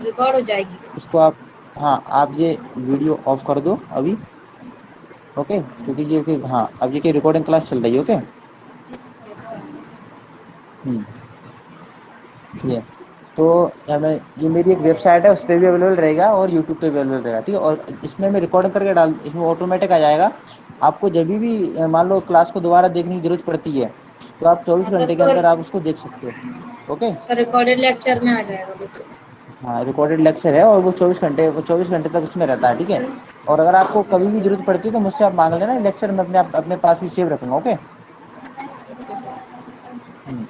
Record हो जाएगी। इसको आप, हाँ आप ये वीडियो ऑफ कर दो अभी। ओके, क्योंकि ये फिर, हाँ अब ये की रिकॉर्डिंग क्लास चल रही है। ओके। Yes sir. हम्म। ये तो मैं, ये मेरी एक वेबसाइट है, उस पर भी अवेलेबल रहेगा और यूट्यूब पे भी अवेलेबल रहेगा, ठीक है। और इसमें मैं रिकॉर्डिंग करके डाल, इसमें ऑटोमेटिक आ जाएगा। आपको जब भी मान लो क्लास को दोबारा देखने की जरूरत पड़ती है, तो आप 24 हाँ सर, घंटे के तो अंदर आप उसको देख सकते हो। ओके। सर रिकॉर्डेड लेक्चर में आ जाएगा वो तो। हाँ रिकॉर्डेड लेक्चर है, और वो 24 घंटे तक उसमें रहता है, ठीक है। और अगर आपको यस कभी भी सर। जरूरत पड़ती है तो मुझसे आप मांग लेना, लेक्चर मैं अपने पास भी सेव रखूंगा। ओके। Okay sir. हम्म।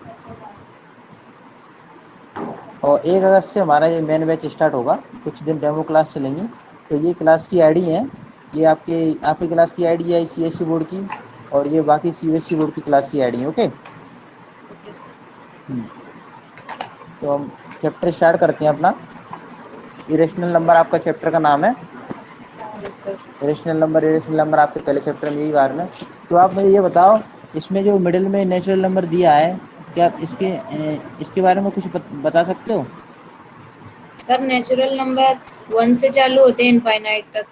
और 1 अगस्त से हमारा ये मेन बैच स्टार्ट होगा, कुछ दिन डेमो क्लास चलेंगी। तो ये क्लास की आईडी है, ये आपकी क्लास की आईडी है सीएससी बोर्ड की, और ये बाकी सीबीएसई बोर्ड की क्लास की आईडी है। ओके। Okay sir. हम्म। तो हम चैप्टर स्टार्ट करते हैं अपना। Irrational yes number sir. आपका चैप्टर का नाम है। Yes sir. इरेशनल नंबर आपके पहले चैप्टर में, यही बार में। तो आप मुझे ये बताओ, इसमें जो मिडिल में नेचुरल नंबर दिया है, क्या आप इसके बारे में कुछ बता सकते हो? सर नेचुरल नंबर 1 से चालू होते हैं इनफाइनाइट तक।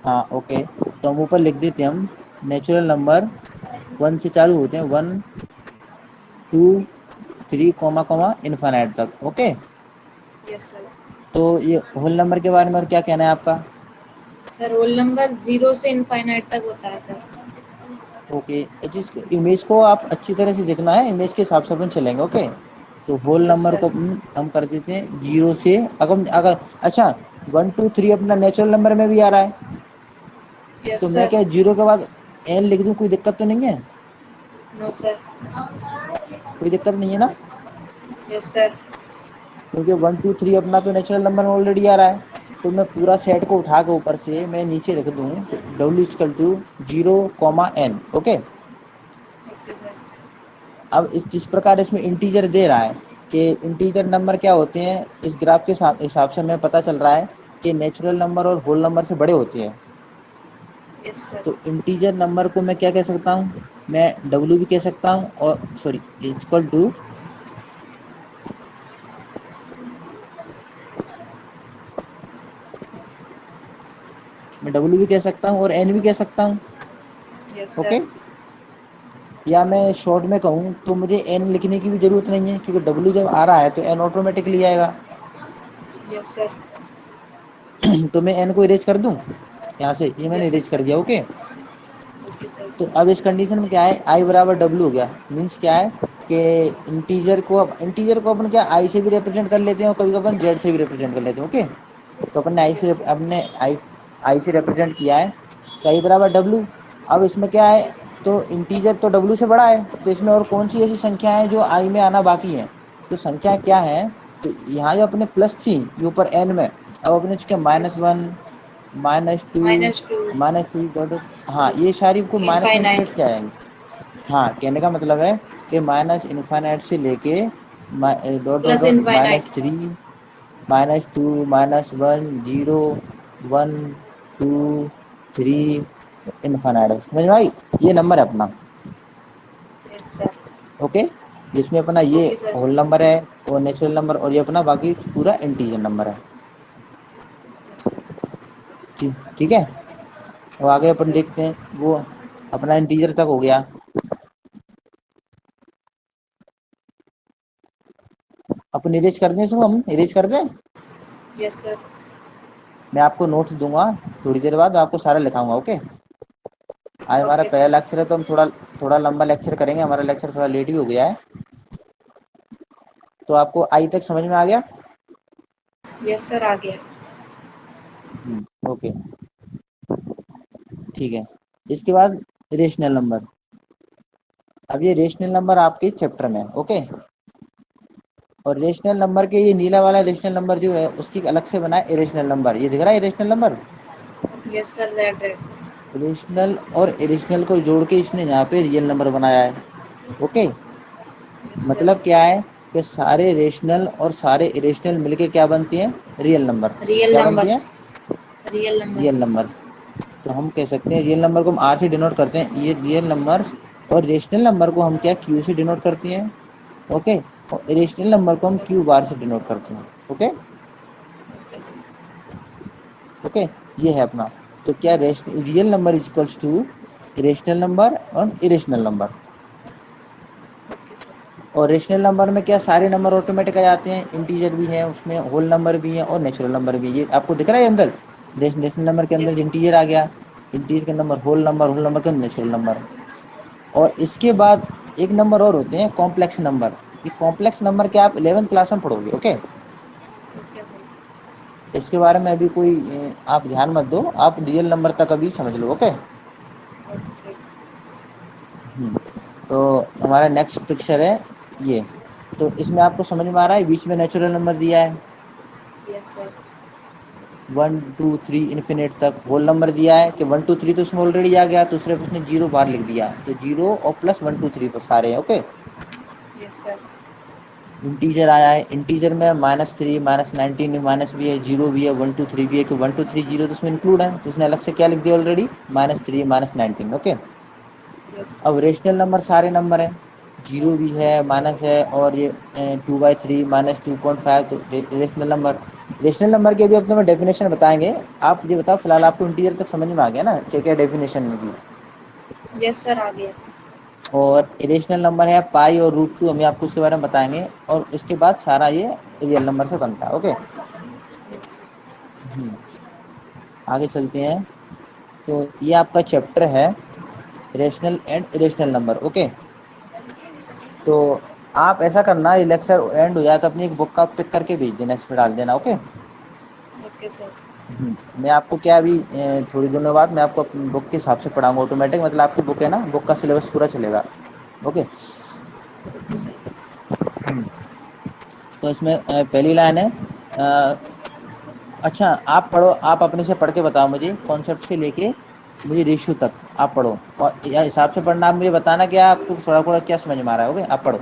हाँ ओके, तो हम ऊपर लिख देते हैं, हम नेचुरल नंबर 1 से चालू होते हैं, 1 2 3 कॉमा कॉमा इनफाइनाइट तक। ओके। Yes sir. तो ये होल नंबर के बारे में और क्या कहना है आपका? सर रोल नंबर 0 से इनफाइनाइट तक होता है सर। ओके, जिस इमेज को आप अच्छी तरह से देखना है, इमेज के हिसाब से अपन चलेंगे। ओके। तो होल यस नंबर सर। को हम कर देते हैं 0 से, अगर अच्छा 1 2 3 अपना नेचुरल नंबर में भी आ रहा है, तो यस मैं सर। क्या 0 के बाद एन लिख दूं, कोई दिक्कत तो नहीं है? No sir. कोई दिक्कत नहीं है ना? Yes sir. क्योंकि 1 2 3 अपना तो नेचुरल नंबर में ऑलरेडी आ रहा है। तो मैं पूरा सेट को उठा के ऊपर से मैं नीचे लिख दूं, W = 0, N। Okay. Okay sir. अब जिस प्रकार इसमें इंटीजर दे रहा है, कि इंटीजर नंबर क्या होते हैं, इस ग्राफ के हिसाब से हमें पता चल रहा है कि नेचुरल नंबर और होल नंबर से बड़े होते हैं। Yes sir. तो इंटीजर नंबर को मैं क्या कह सकता हूँ, मैं W भी कह सकता हूँ, और सॉरी इक्वल टू, मैं W भी कह सकता हूँ और N भी कह सकता हूँ। Yes okay. सर। या मैं शॉर्ट में कहूँ तो मुझे N लिखने की भी जरूरत नहीं है, क्योंकि W जब आ रहा है तो N ऑटोमेटिकली आएगा। Yes sir. तो मैं N को इरेज कर दूं, यहाँ से ये मैंने यस इरेज कर सर। दिया। ओके। Okay sir. तो अब इस कंडीशन में क्या है, I बराबर W हो गया। मीन्स क्या है कि इंटीजर को अपन क्या I से भी रिप्रेजेंट कर लेते हैं, और कभी कभी अपन Z से भी रिप्रेजेंट कर लेते हैं। ओके। तो अपन ने यस सर। आई से रिप्रेजेंट किया है, तो आई बराबर W। अब इसमें क्या है, तो इंटीजर तो W से बड़ा है, तो इसमें और कौन सी ऐसी संख्या है जो I में आना बाकी है? तो संख्या क्या है, तो यहाँ जो अपने प्लस थी ये ऊपर N में, अब अपने चुके यस। -1 -2 -2। -3 डॉट, हाँ ये सारी को माइनस में इनफाइनाइट। कट जाएंगे। हाँ, कहने का मतलब है कि माइनस इनफाइनाइट से लेके dot dot plus dot infinite. -3 -2 -1 0 1 2 3 infinite. समझ में आई? ये नंबर है अपना। Yes sir. ओके। जिसमें अपना ये ओके सर। होल नंबर है और नेचुरल नंबर, और ये अपना बाकी पूरा इंटीजर नंबर है। Yes sir. ठीक, ठीक है। तो आगे यस अपन सर। देखते हैं, वो अपना इंटीजर तक हो गया। अपन इरेज कर दें, इसको हम इरेज कर दें। Yes sir. मैं आपको नोट्स दूंगा, थोड़ी देर बाद मैं आपको सारा लिखाऊंगा। ओके। आज हमारा ओके पहला सर। लेक्चर है, तो हम थोड़ा थोड़ा लंबा लेक्चर करेंगे, हमारा लेक्चर थोड़ा लेट ही हो गया है। तो आपको आई तक समझ में आ गया? यस सर आ गया। ओके, ठीक है। इसके बाद रेशनल नंबर। अब ये रेशनल नंबर आपके चैप्टर में है। ओके। और रेशनल नंबर के ये नीला वाला रेशनल नंबर जो है, उसकी अलग से बना है इरेशनल नंबर। ये दिख रहा है irrational number. Yes sir red red. Rational और इरेशनल को जोड़ के इसने यहाँ पे रियल नंबर बनाया है। ओके। Yes sir. मतलब क्या है कि सारे रेशनल और सारे इरेशनल मिलके क्या बनती हैं? Real number. रियल क्या बनती हैं? Numbers. Real real numbers. Number. तो हम कह सकते हैं रियल नंबर को हम आर से डिनोट करते हैं, ये रियल नंबर। और रेशनल नंबर को हम क्या क्यू से डिनोट करते हैं। ओके। और इरेशनल नंबर को हम क्यू बार से डिनोट करते हैं। ओके ओके, ये है अपना। तो क्या real number is equals to irrational number और इरेशनल नंबर। Okay sir. और रेशनल नंबर में क्या सारे नंबर ऑटोमेटिक आ जाते हैं, इंटीजर भी है उसमें, होल नंबर भी है और नेचुरल नंबर भी है। ये आपको दिख रहा है अंदर, रेशनल नंबर के अंदर यस इंटीजर आ गया, इंटीजर के number whole number, whole number के नेचुरल नंबर। और इसके बाद एक नंबर और होते हैं कॉम्प्लेक्स नंबर। ये कॉम्प्लेक्स नंबर के आप 11th क्लास में पढ़ोगे। Okay, okay sir. इसके बारे में अभी कोई आप ध्यान मत दो, आप रियल नंबर तक अभी समझ लो। Okay, okay sir. तो हमारा नेक्स्ट पिक्चर है ये। तो इसमें आपको समझ में आ रहा है, बीच में नेचुरल नंबर दिया है यस सर। 1 2 3 इन्फिनिट तक। होल नंबर दिया है कि 1 2 3 तो उसमें ऑलरेडी आ गया, तो सिर्फ उसने जीरो बार लिख दिया, तो जीरो और प्लस 1 2 3 पर सारे हैं। Okay, yes sir. इंटीजर आया है, इंटीजर में -3 -19 माइनस भी है, जीरो भी है, 1 2 3 भी है, कि 1 2 3 जीरो तो उसमें इंक्लूड है, तो उसने अलग से क्या लिख दिया ऑलरेडी, -3 -19। ओके, यस अब रेशनल नंबर सारे नंबर है, जीरो भी है, माइनस है, और ये 2/3 -2.5, तो रेशनल नंबर। रेशनल नंबर के भी अब तुम्हें डेफिनेशन बताएंगे। आप ये बताओ फिलहाल आपको इंटीजर तक समझ में आ गया ना, क्या क्या डेफिनेशन निकली। यस सर, आ गया। और इरेशनल नंबर है पाई और √2, हम आपको उसके बारे में बताएंगे, और इसके बाद सारा ये रियल नंबर से बनता है। ओके, यस आगे चलते हैं। तो ये आपका चैप्टर है rational and irrational number. Okay, तो आप ऐसा करना, ये लेक्चर एंड हो जाए तो अपनी एक बुक का पिक करके भेज देना, इसमें डाल देना। Okay, okay sir. मैं आपको क्या अभी थोड़ी दिनों बाद मैं आपको अपनी बुक के हिसाब से पढ़ाऊंगा ऑटोमेटिक, मतलब आपकी बुक है ना, बुक का सिलेबस पूरा चलेगा। ओके, तो इसमें पहली लाइन है अच्छा आप पढ़ो, आप अपने से पढ़ के बताओ मुझे, कॉन्सेप्ट से लेके मुझे रेशियो तक आप पढ़ो, और यह हिसाब से पढ़ना, आप मुझे बताना क्या आपको थोड़ा थोड़ा क्या समझ में आ रहा है। ओके, आप पढ़ो।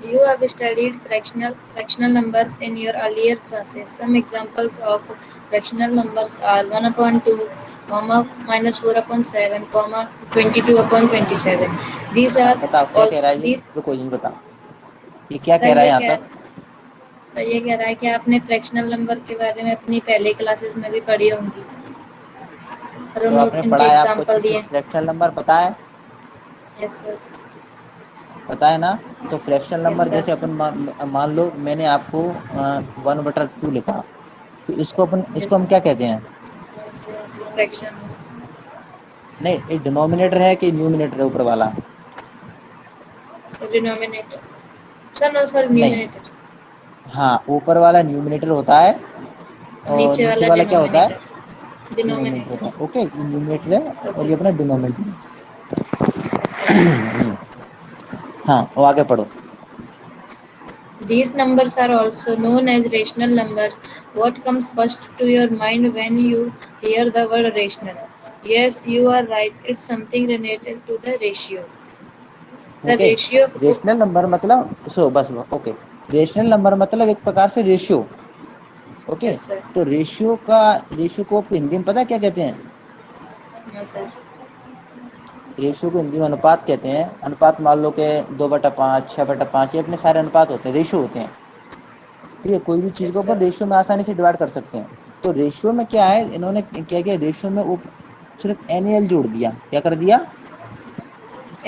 You have studied fractional numbers in your earlier classes. Some examples of fractional numbers are 1/2, comma -4/7, comma 22/27. These are बताओ क्या कह रहा also है ये, these. रुको ये बताओ ये क्या कह सर रहा है ये यहाँ कह तक। सर ये कह रहा है कि आपने फ्रैक्शनल नंबर के बारे में अपनी पहले क्लासेस में भी पढ़ी होंगी। सर तो आपने इनके पढ़ा है, आपको अच्छे एग्जाम्पल से दिए। फ्रैक्शनल नंबर पता है, यस सर। पता है ना। तो फ्रैक्शनल यस नंबर सर। जैसे अपन मान लो मैंने आपको 1/2 लिखा, तो इसको यस हम क्या कहते हैं। फ्रैक्शन। नहीं, एक डिनोमिनेटर है कि न्यूमिनेटर है ऊपर वाला। Sir denominator. Sir no sir नहीं, न्यूमिनेटर। हाँ ऊपर वाला न्यूमिनेटर होता है, और नीचे नीचे वाला वाला क्या होता है, डिनोमिनेटर। डिनोमिनेटर होता है। डिनोमिनेटर। ओके, ये न्यूमिनेटर है और ओके ये अपना सर। डिनोमिनेटर है। Yes sir. हाँ, वो आगे पढ़ो। These numbers are also known as rational numbers. What comes first to your mind when you hear the word rational? Yes, you are right. It's something related to the ratio. The okay, ratio. Rational number मतलब सो बस, okay, rational number मतलब एक प्रकार से ratio. Okay, Yes, sir. तो ratio को आपको हिंदी में पता है क्या कहते हैं। No, sir. रेशियो को हिंदी में अनुपात कहते हैं। अनुपात मान लो कि 2/5, 6/5, ये अपने सारे अनुपात होते हैं, रेशियो होते हैं। ठीक है, कोई भी चीज को Yes, अपन sir. रेशियो में आसानी से डिवाइड कर सकते हैं। तो रेशियो में क्या है, इन्होंने क्या किया, रेशियो में वो सिर्फ NaL जोड़ दिया, क्या कर दिया,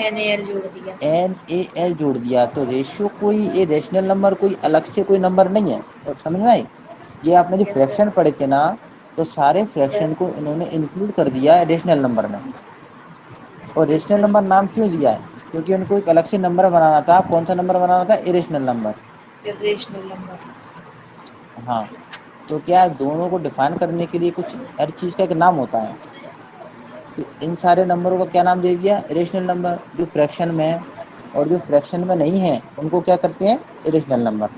NaL जोड़ दिया। NaL जोड़ दिया। तो रेशियो कोई ये रेशनल नंबर कोई अलग से कोई नंबर नहीं है, और समझ में आई। ये आपने जो Yes, sir. फ्रैक्शन पढ़े थे ना, तो सारे Sir. फ्रैक्शन को इन्होंने इंक्लूड कर दिया है रेशनल नंबर में। और Yes, रेशनल sir. नंबर नाम क्यों दिया है, क्योंकि उनको एक अलग से नंबर बनाना था। कौन सा नंबर बनाना था, इरेशनल नंबर। Irrational number. हाँ, तो क्या दोनों को डिफाइन करने के लिए कुछ हर चीज का एक नाम होता है, तो इन सारे नंबरों को क्या नाम दे दिया, इरेशनल नंबर। जो फ्रैक्शन में है और जो फ्रैक्शन में नहीं है उनको क्या करते हैं, irrational number.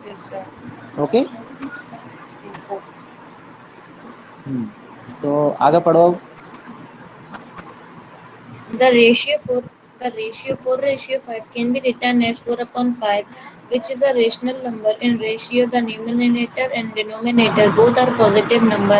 Yes, sir. Okay, Yes, sir. तो आगे पढ़ो अब। The ratio for ratio 5 can be written as 4/5, which is a rational number. In ratio, the numerator and denominator both are positive number,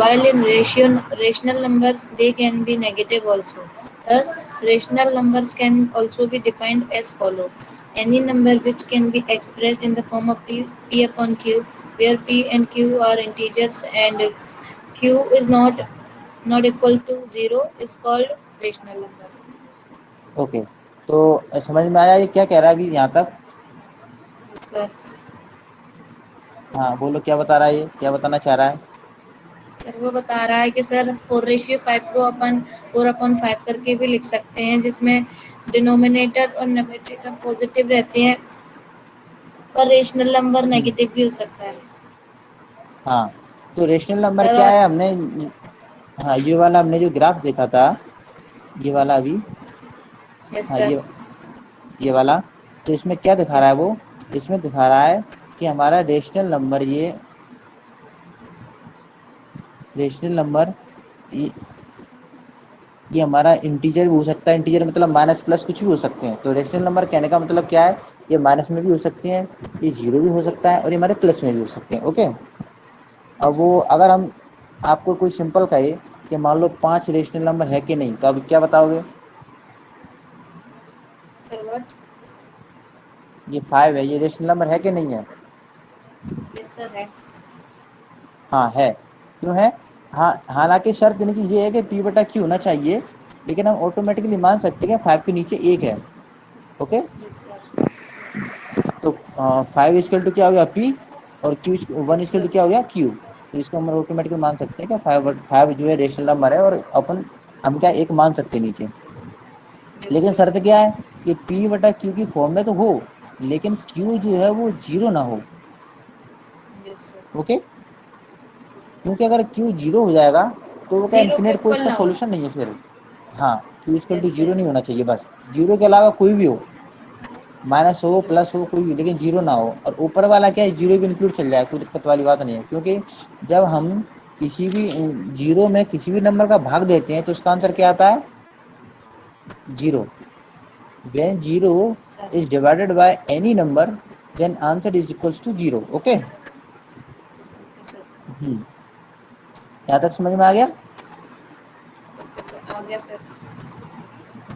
while in ratio rational numbers they can be negative also. Thus, rational numbers can also be defined as follow. Any number which can be expressed in the form of p upon q, where p and q are integers and q is not equal to 0 is called rational numbers. Okay, तो समझ में आया ये क्या कह रहा है अभी यहाँ तक? Yes, sir. हाँ बोलो, क्या बता रहा है, ये क्या बताना चाह रहा है? सर वो बता रहा है कि सर 4:5 को अपन 4/5 करके भी लिख सकते हैं, जिसमें डिनोमिनेटर और न्यूमरेटर पॉजिटिव रहते हैं, पर रेशनल नंबर नेगेटिव भी हो सकता है। हाँ, तो रेशनल नंबर सर क्या और है हमने, हाँ ये वाला हमने जो ग्राफ देखा था, ये वाला अभी, यस हाँ सर। ये वाला, तो इसमें क्या दिखा रहा यस है वो, इसमें दिखा रहा है कि हमारा रेशनल नंबर ये ये हमारा इंटीजर भी हो सकता है, इंटीजर मतलब माइनस प्लस कुछ भी हो सकते हैं। तो रेशनल नंबर कहने का मतलब क्या है, ये माइनस में भी हो सकते हैं, ये जीरो भी हो सकता है और ये हमारे प्लस में भी हो सकते हैं। ओके, अब वो अगर हम आपको कोई सिंपल कहे कि मान लो 5 रेशनल नंबर है कि नहीं, तो अब क्या बताओगे? Sir what? ये 5 है, ये रेशनल नंबर है कि नहीं है? यस सर है। हाँ है। क्यों है? हाँ, हालांकि शर्त इनकी ये है कि पी बटा क्यू होना चाहिए, लेकिन हम ऑटोमेटिकली मान सकते हैं कि 5 के नीचे एक है। Okay, yes sir. तो 5 इजकल टू क्या हो गया पी, और Q 1 yes is equal sir. To क्या हो गया क्यू। तो इसको हम ऑटोमेटिकली मान सकते हैं कि 5 जो है रेशनल नंबर है, और अपन हम क्या एक मान सकते हैं नीचे। यस लेकिन सर। शर्त क्या है कि पी बटा क्यू की फॉर्म में तो हो, लेकिन क्यू जो है वो जीरो ना हो। Yes sir. ओके, क्योंकि अगर क्यू जीरो हो जाएगा तो वो क्या जीरो के इन्फिनिट, कोई इक्वल इसका ना हो। सॉल्यूशन नहीं है फिर। हाँ, Q is equal to yes zero sir. नहीं होना चाहिए, बस जीरो के अलावा कोई भी हो, माइनस हो यस प्लस हो कोई भी, लेकिन जीरो ना हो। और ऊपर वाला क्या है, जीरो भी इंक्लूड चल जाए, कोई दिक्कत वाली बात नहीं है। क्योंकि जब हम किसी भी जीरो में किसी भी नंबर का भाग देते हैं तो उसका आंसर क्या आता है? Zero. when zero sir. is divided by any number, then answer is equals to zero. Okay, okay sir. यहाँ तक समझ में आ गया? ओके सर, आ गया सर।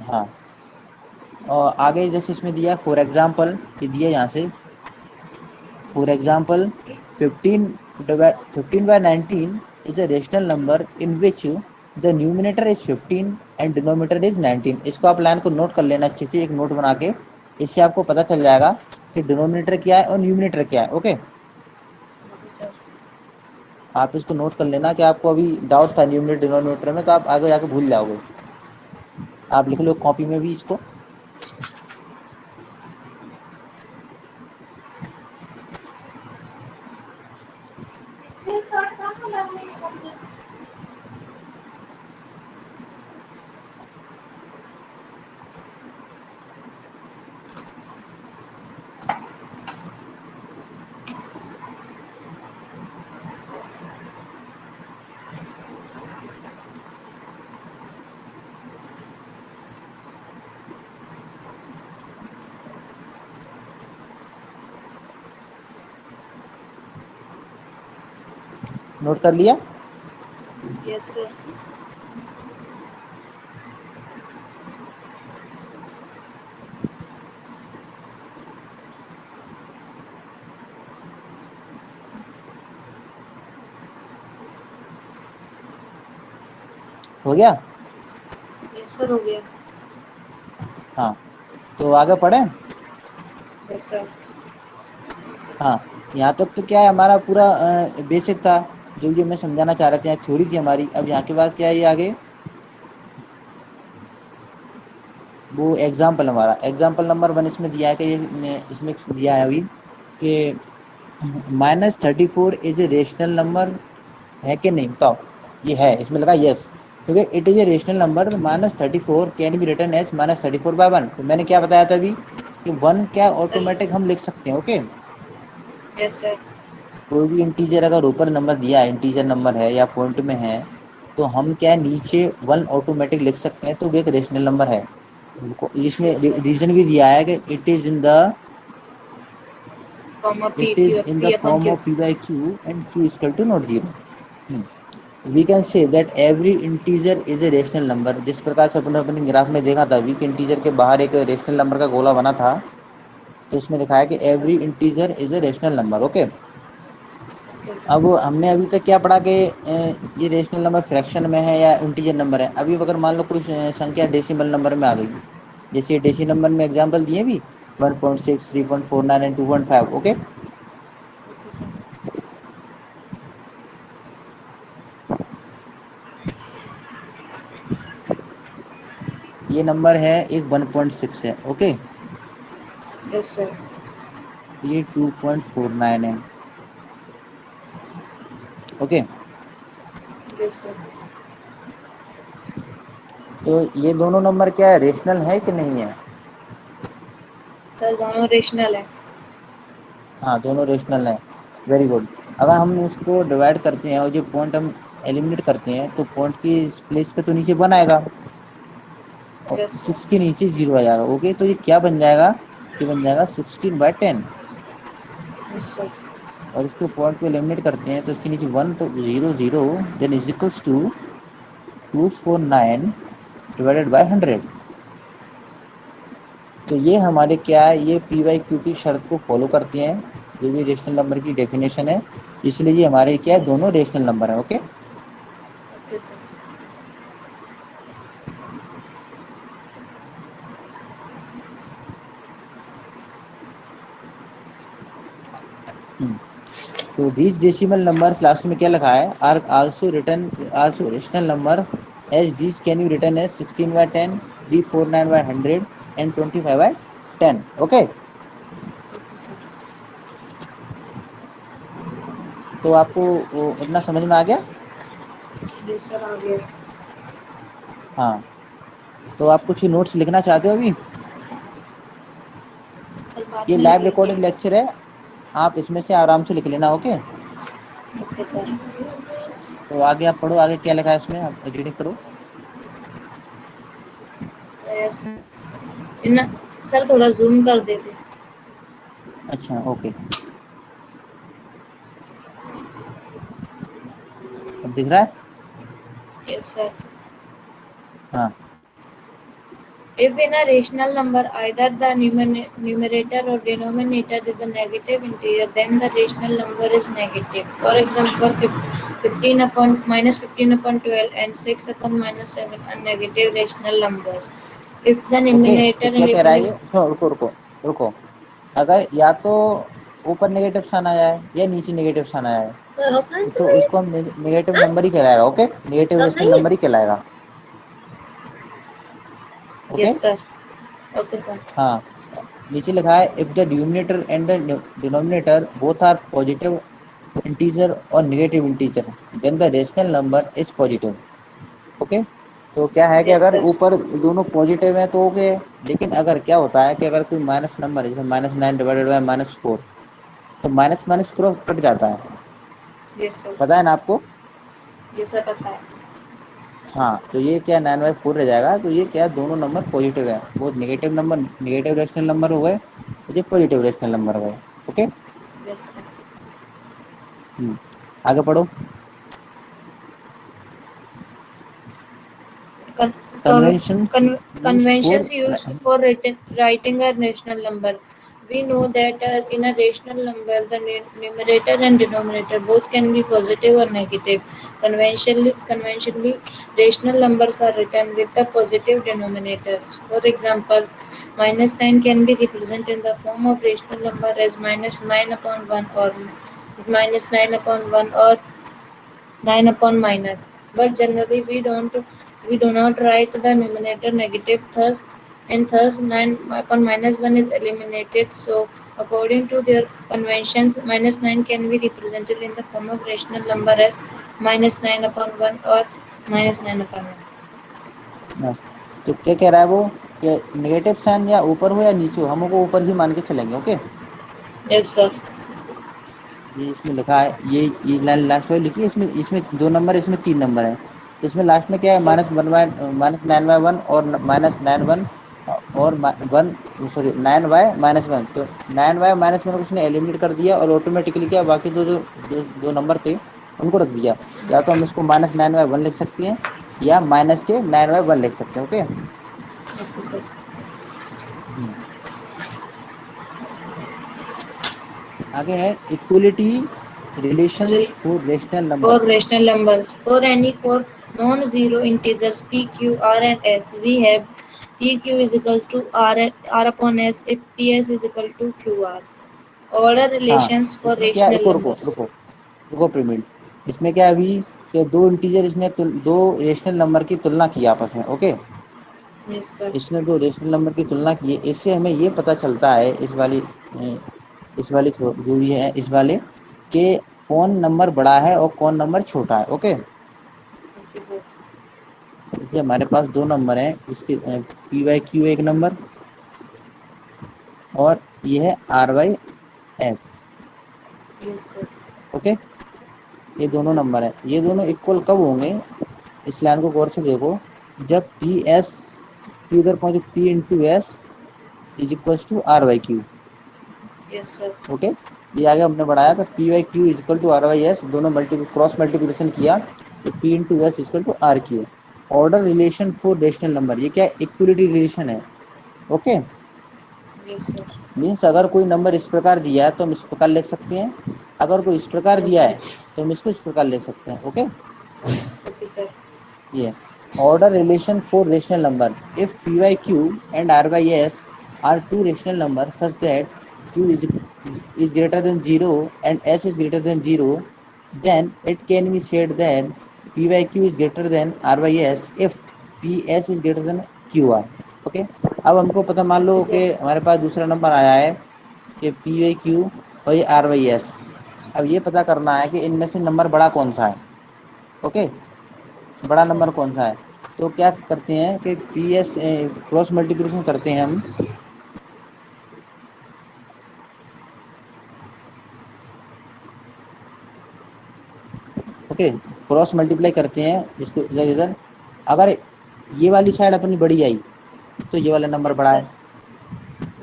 हाँ, और आगे जैसे इसमें दिया फॉर एग्जाम्पल, ये दिया यहाँ से, for yes sir. Example 15 by 19 is a rational number in which the numerator is 15 and denominator is 19। इसको आप लाइन को नोट कर लेना अच्छे से, एक नोट बना के, इससे आपको पता चल जाएगा कि डिनोमिनेटर क्या है और न्यूमिनेटर क्या है। Okay, okay sir. आप इसको नोट कर लेना कि आपको अभी डाउट था न्यूमिनेटर डिनोमिनेटर में, तो आप आगे जाके भूल जाओगे। आप लिख लो कॉपी में भी इसको। नोट कर लिया? Yes sir. हो गया? यस सर, हो गया। हाँ, तो आगे पढ़े। Yes sir. हाँ, यहाँ तक तो क्या है हमारा पूरा बेसिक था, जो जो मैं समझाना चाह रहे थे, थ्योरी थी हमारी। अब यहाँ के बाद क्या है, ये आगे वो एग्जाम्पल, हमारा एग्जाम्पल नंबर 1 इसमें दिया है कि इसमें दिया है अभी कि -34 इज ए रेशनल नंबर, है कि नहीं बताओ? ये है, इसमें लगा यस, क्योंकि it is a rational number. -34 can be written as -34/1। तो मैंने क्या बताया था अभी कि 1 क्या सर। ऑटोमेटिक हम लिख सकते हैं। Okay, yes sir. कोई भी इंटीजर अगर ऊपर नंबर दिया है, इंटीजर नंबर है या पॉइंट में है, तो हम क्या नीचे 1 ऑटोमेटिक लिख सकते हैं, तो वो एक रेशनल नंबर है। इसमें यस सर। रीजन भी दिया है कि form of P it is Q in the P upon form Q. Of p by q and q is equal to not zero। We can say that every integer is a rational number. जिस प्रकार से अपने अपने graph में देखा था, week integer के बाहर एक रेशनल नंबर का गोला बना था, तो उसमें दिखाया कि sir. Every integer is a rational number. Okay. Okay अब सर। हमने अभी तक क्या पढ़ा कि ये रेशनल नंबर फ्रैक्शन में है या इंटीजर नंबर है। अभी अगर मान लो कोई संख्या डेसिमल नंबर में आ गई, जैसे डेसिमल नंबर में एग्जांपल दिए भी 1.6, 3.49 एंड 2.5। ओके। Okay sir. ये नंबर है एक 1.6 है। ओके। Yes sir. ये 2.49 है। ओके। Yes sir. तो ये दोनों नंबर क्या है, रेशनल है कि नहीं है? सर दोनों रेशनल है। हाँ, दोनों रेशनल है। Very good. अगर हम इसको डिवाइड करते हैं और जो पॉइंट हम एलिमिनेट करते हैं, तो पॉइंट की प्लेस पे तो नीचे 1 आएगा और यस सर। 6 के नीचे 0 आ जाएगा। ओके, तो ये क्या बन जाएगा? ये बन जाएगा 16/10। Yes sir. और इसको पॉइंट को एलिमिनेट करते हैं तो इसके नीचे 1, तो 0 0 then is equals to 249 divided by 100। तो ये हमारे क्या है, ये पी वाई क्यू की शर्त को फॉलो करती हैं, जो भी रेशनल नंबर की डेफिनेशन है। इसलिए ये हमारे क्या है, यस। दोनों रेशनल नंबर है। ओके। Okay sir. तो these decimal numbers लास्ट में क्या लिखा है, are also return also rational number as this can be return as 16/10, 349/100 and 25/10। Okay. Okay sir. तो आपको वो इतना समझ में आ गया? यस सर आ गया। हाँ। तो आप कुछ नोट्स लिखना चाहते हो अभी? सर बाद ये में लिख लाइव लेंगे। रिकॉर्डेड लेक्चर है, आप इसमें से आराम से लिख लेना। ओके। Okay sir. तो आगे आप पढ़ो, आगे क्या लिखा है इसमें, आप रीडिंग करो। यस इन सर थोड़ा जूम कर देते। अच्छा, ओके। अब दिख रहा है? Yes sir. हाँ। If in a rational number either the numerator or denominator is a negative integer, then the rational number is negative. For example, 15 upon minus 15 upon 12 and 6 upon minus 7 are negative rational numbers. If the okay, numerator तो and क्या कह रहा है ये, सुनो, रुको रुको रुको। अगर या तो ऊपर नेगेटिव साइन आ जाए या नीचे नेगेटिव साइन आ जाए, तो इसको हम नेगेटिव नंबर ही कहलाएगा। ओके, नेगेटिव रेशनल नंबर ही कहलाएगा। Okay. yes sir. Okay sir. हाँ, नीचे लिखा है if the numerator and the denominator both are positive integer और negative integer, then the rational number is positive. Okay. तो क्या है कि Yes अगर sir. ऊपर दोनों पॉजिटिव है तो ओके। लेकिन अगर क्या होता है कि अगर कोई माइनस नंबर है, जैसे -9 डिवाइडेड बाय -4, तो माइनस माइनस क्रॉस कट जाता है। Yes sir. पता है ना आपको? ये सर पता है। हाँ, तो ये क्या 9/4 रह जाएगा। तो ये क्या, दोनों नंबर पॉजिटिव है। वो negative number negative rational number हो गए, और ये पॉजिटिव रेशनल नंबर हो गए। ओके। Yes sir. आगे पढ़ो। Con- convention used for, conventions used for writing a rational number. We know that in a rational number, the numerator and denominator both can be positive or negative. Conventionally, rational numbers are written with the positive denominators. For example, -9 can be represented in the form of rational number as -9 upon 1 or -9 upon 1 or 9 upon minus, but generally we do not write the numerator negative, thus and thus 9 upon minus 1 is eliminated. So according to their conventions, -9 can be represented in the form of rational number as -9 upon 1 or -9 upon 1. तो क्या कह रहा है वो, कि negative sign या ऊपर हो या नीचे हो, हम उसको ऊपर ही मान के चलेंगे। ओके। Yes sir. ये इसमें लिखा है, ये लाइन लास्ट में लिखी है, इसमें इसमें 2 नंबर, इसमें 3 नंबर है। तो इसमें लास्ट में क्या है, Sir. -9/1 और -9/1 और 1, सॉरी 9/-1। तो 9/-1 को उसने एलिमिनेट कर दिया और ऑटोमेटिकली क्या, बाकी दो जो दो नंबर थे, उनको रख दिया। या तो हम इसको -9/1 लिख सकते हैं या -9/1 लिख सकते हैं। ओके। Okay sir. हम्म। आगे है equality relations for rational For number. rational numbers, for any four non-zero integers p, q, r, and s, we have pq is equal to r upon s if ps is equal to qr. Order हाँ, relations for इसमें क्या है, rational रुको रुको numbers. रुको रुको payment. इसमें क्या है अभी कि दो इंटीजर, इसने दो रेशनल नंबर की तुलना की आपस में। ओके। Yes, sir. इसने दो रेशनल नंबर की तुलना की है, इससे हमें ये पता चलता है जो भी है इस वाले कि कौन नंबर बड़ा है और कौन नंबर छोटा है। ओके। Okay, sir. देखिए हमारे पास दो नंबर हैं, इसके p/q एक नंबर और ये है r/s। Yes, sir. ओके। ये Yes, दोनों sir. नंबर हैं, ये दोनों इक्वल कब होंगे, इस लाइन को गौर से देखो। जब p उधर पहुंचे, p/s is equal to r/q। Yes, sir. Okay. ये आगे हमने बढ़ाया तो Yes, sir. p/q is equal to r/s, दोनों क्रॉस मल्टीप्लिकेशन किया तो p/s is equal to r/q। Order relation for rational number, ये क्या इक्वलिटी रिलेशन है। ओके। Yes, sir. मीन्स अगर कोई नंबर इस प्रकार दिया है तो हम इस प्रकार लिख सकते हैं, अगर कोई इस प्रकार Yes, दिया sir. है तो हम इसको इस प्रकार लिख सकते हैं। ओके। Okay, sir. ये order relation for rational number, if p/q and r/s are two rational numbers such that q is greater than 0 and s is greater than 0, then it can be said that p/q is greater than r/s if ps is greater than qr। Okay. अब हमको पता, मान लो Okay, कि sir. हमारे पास दूसरा number आया है कि p/q और ये r/s। अब ये पता Yes, करना sir. है कि इनमें से नंबर बड़ा कौन सा है। ओके। बड़ा Okay, sir. नंबर कौन सा है। तो क्या करते हैं कि क्रॉस मल्टीप्लिकेशन करते हैं हम। ओके। क्रॉस मल्टीप्लाई करते हैं इसको इधर इधर। अगर ये वाली साइड अपनी बड़ी आई तो ये वाला नंबर Yes, बड़ा sir. है,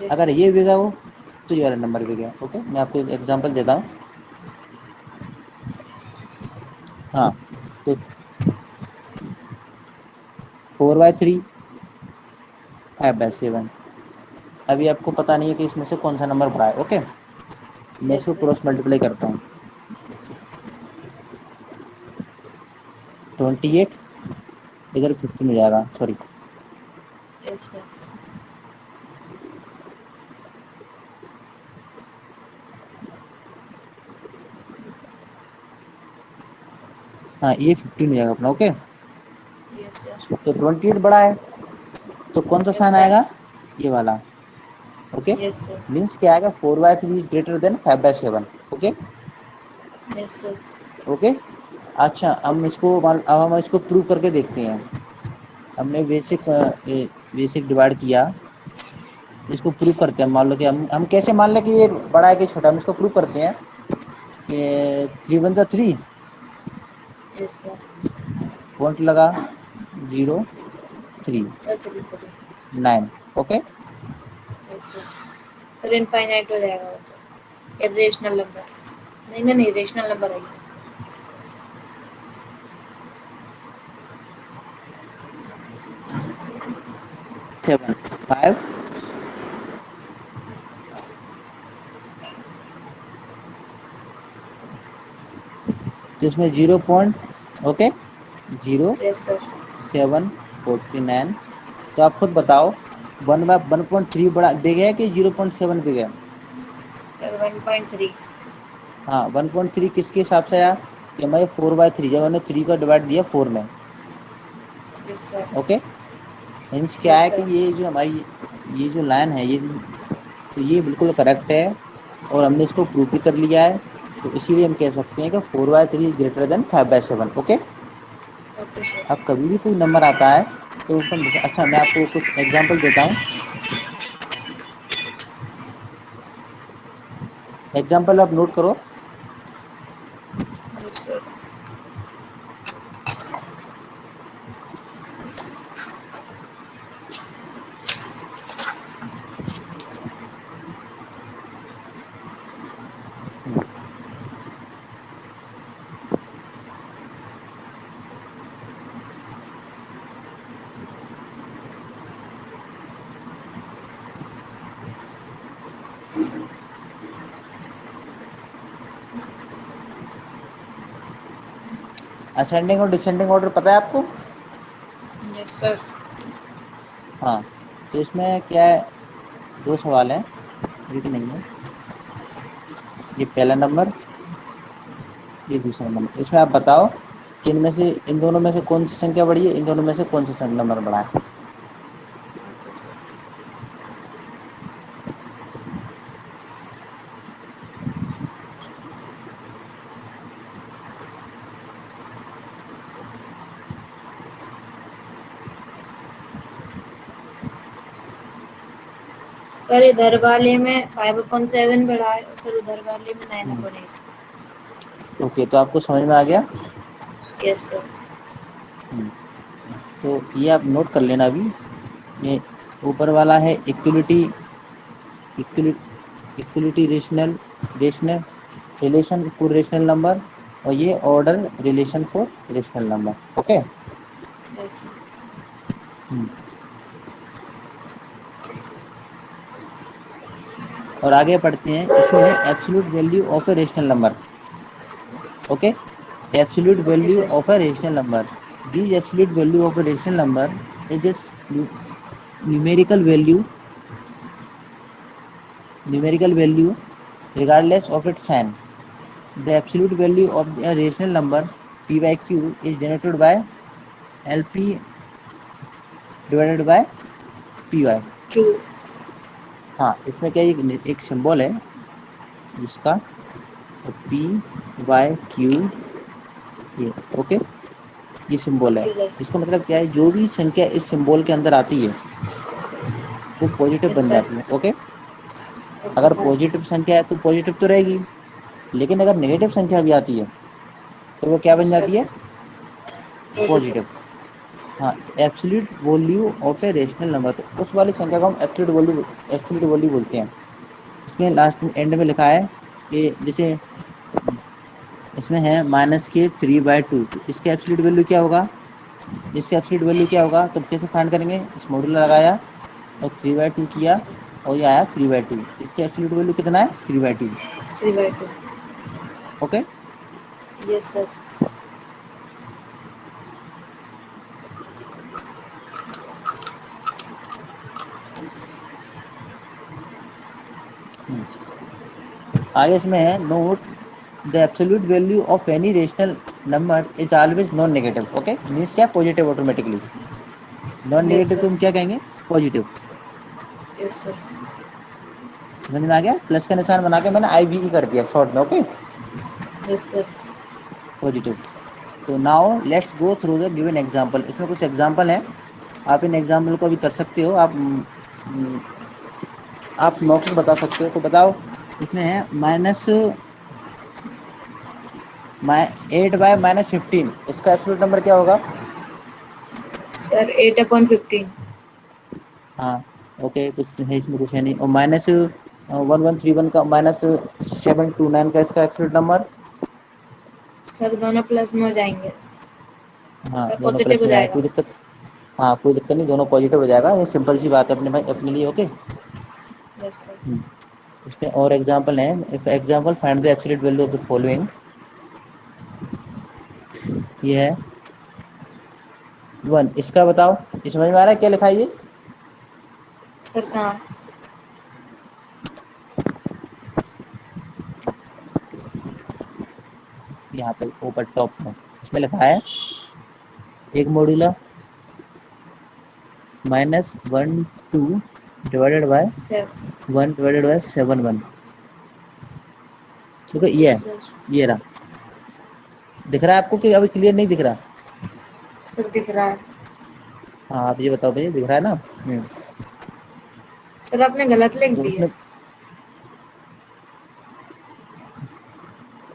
Yes, अगर sir. ये बिगा हो तो ये वाला नंबर बिगा। ओके, मैं आपको एक एग्जांपल देता हूँ। हाँ, तो 4/3 Yes, sir. 5/7। अभी आपको पता नहीं है कि इसमें से कौन सा नंबर बड़ा है। ओके। मैं Yes, इसको sir. क्रॉस मल्टीप्लाई करता हूँ। 28 इधर 15 हो जाएगा, सॉरी। Yes, sir. हाँ, ये 15 हो जाएगा अपना। ओके। Yes, sir. तो 28 बड़ा है तो कौन सा Yes, साइन sir. आएगा, ये वाला। ओके। Yes, sir. मीन्स क्या आएगा, 4/3 is greater than 5/7। Okay. Yes, sir. Okay. अच्छा, Okay, sir. अब हम इसको प्रूव करके देखते हैं। हमने Yes, sir. बेसिक डिवाइड किया, इसको प्रूव करते हैं। मान लो कि हम कैसे मान लें कि ये बड़ा है कि छोटा, हम इसको प्रूव करते हैं कि 3 × 1 = 3, Yes, sir. पॉइंट लगा, 0 3 Sir, 3. 9। Okay. Yes, sir. Sir infinite हो जाएगा वो तो, इरेशनल नंबर। नहीं नहीं नहीं, रेशनल नंबर आएगा। 7 5 तो इसमें 0 ओके 0 यस सर। 7 49। तो आप खुद बताओ, 1/1.3 बड़ा बिग है कि 0.7 बिग है। सर 1.3। हाँ, 1.3 किसके हिसाब से आया कि हमारे 4/3, जब हमने 3 का डिवाइड दिया 4 में। Yes sir. ओके। मीन्स क्या यस है कि सर। ये जो हमारी ये जो लाइन है, ये बिल्कुल करेक्ट है और हमने इसको प्रूव भी कर लिया है। तो इसीलिए हम कह सकते हैं कि 4/3 is greater than 5/7। Okay. Okay sir. अब कभी भी कोई नंबर आता है तो उसको अच्छा, मैं आपको कुछ एग्जांपल देता हूँ। एग्जांपल आप नोट करो। Yes sir. असेंडिंग और डिसेंडिंग ऑर्डर पता है आपको? Yes sir. हाँ, तो इसमें क्या है, दो सवाल हैं, एक नहीं है। ये पहला नंबर, ये दूसरा नंबर। इसमें आप बताओ कि इनमें से, इन दोनों में से कौन सी संख्या बड़ी है, इन दोनों में से कौन सा नंबर बड़ा है। Okay sir. सर इधर वाले में 5/7 बढ़ा है और सर उधर वाले में 9/8। ओके, तो आपको समझ में आ गया। Yes sir. हम्म, तो ये आप नोट कर लेना अभी। ये ऊपर वाला है equality, equality rational, rational relation for rational number, और ये order relation for rational number. Okay. Yes sir. और आगे पढ़ते हैं, इसमें है absolute value of A rational number. Okay, absolute okay value sir. of a rational number. This absolute value of a rational number is its numerical value, numerical value regardless of its sign. The absolute value of a rational number p by q is denoted by lp divided by py. Q. हाँ, इसमें क्या है, एक symbol है जिसका p y q, ये okay, ये symbol है। Okay sir. इसका मतलब क्या है, जो भी संख्या इस सिंबल के अंदर आती है वो पॉजिटिव यस बन सर। जाती है। ओके, ओके अगर सर। पॉजिटिव संख्या है तो पॉजिटिव तो रहेगी, लेकिन अगर नेगेटिव संख्या भी आती है तो वो क्या बन यस जाती सर। है, पॉजिटिव। पॉजिटिव। हाँ, absolute value of A rational number, तो उस वाली संख्या को हम एब्सोल्यूट वैल्यू, एब्सोल्यूट वैल्यू बोलते हैं। इसमें लास्ट में एंड में लिखा है कि जैसे इसमें है -3/2, तो इसका एब्सोल्यूट वैल्यू क्या होगा, इसका एब्सोल्यूट वैल्यू क्या होगा, तो कैसे फाइंड करेंगे, इस मॉड्यूल लगाया और 3/2 किया और ये आया 3/2, इसका एब्सोल्यूट वैल्यू कितना है, 3/2। 3/2। ओके। Yes sir. आगे इसमें है note, the absolute value of any rational number is always non negative. Okay, means क्या, positive automatically. Non yes negative sir. को हम क्या कहेंगे, पॉजिटिव। Yes sir. समझ में आ गया, प्लस का निशान बना के मैंने IVE कर दिया शॉर्ट में। Okay, yes sir. पॉजिटिव। तो now let's go through the given example. इसमें कुछ एग्जांपल हैं, आप इन एग्जांपल को भी कर सकते हो। आप नोट्स में बता सकते हो, तो बताओ। इसमें है -8/-15, इसका एब्सोल्यूट नंबर क्या होगा। सर 8/15। हाँ, ओके, कुछ है इसमें, कुछ है नहीं। और -1131 का, -729 का इसका एब्सोल्यूट नंबर। सर दोनों प्लस में हो जाएंगे। हाँ, दोनों पॉजिटिव प्लस हो में जाएगा, जाएगा। कोई दिक्कत। हाँ, कोई दिक्कत नहीं, दोनों पॉजिटिव हो जाएगा, ये सिंपल सी बात है अपने भाई, अपने लिए। ओके। Yes sir. इसमें और एग्जांपल है। Example, find the absolute value of the following. ये है 1, इसका बताओ। ये समझ में आ रहा है क्या लिखा है ये, सर कहाँ? यहाँ पे ऊपर टॉप में इसमें लिखा है, एक modular -12 divided by sir. 1 divided by 7/1। देखो ये यस है, सर। ये रहा। दिख रहा है आपको कि अभी क्लियर नहीं दिख रहा। सर दिख रहा है। हाँ, आप ये बताओ भैया, दिख रहा है ना। सर आपने गलत लिख तो दिया। उसमें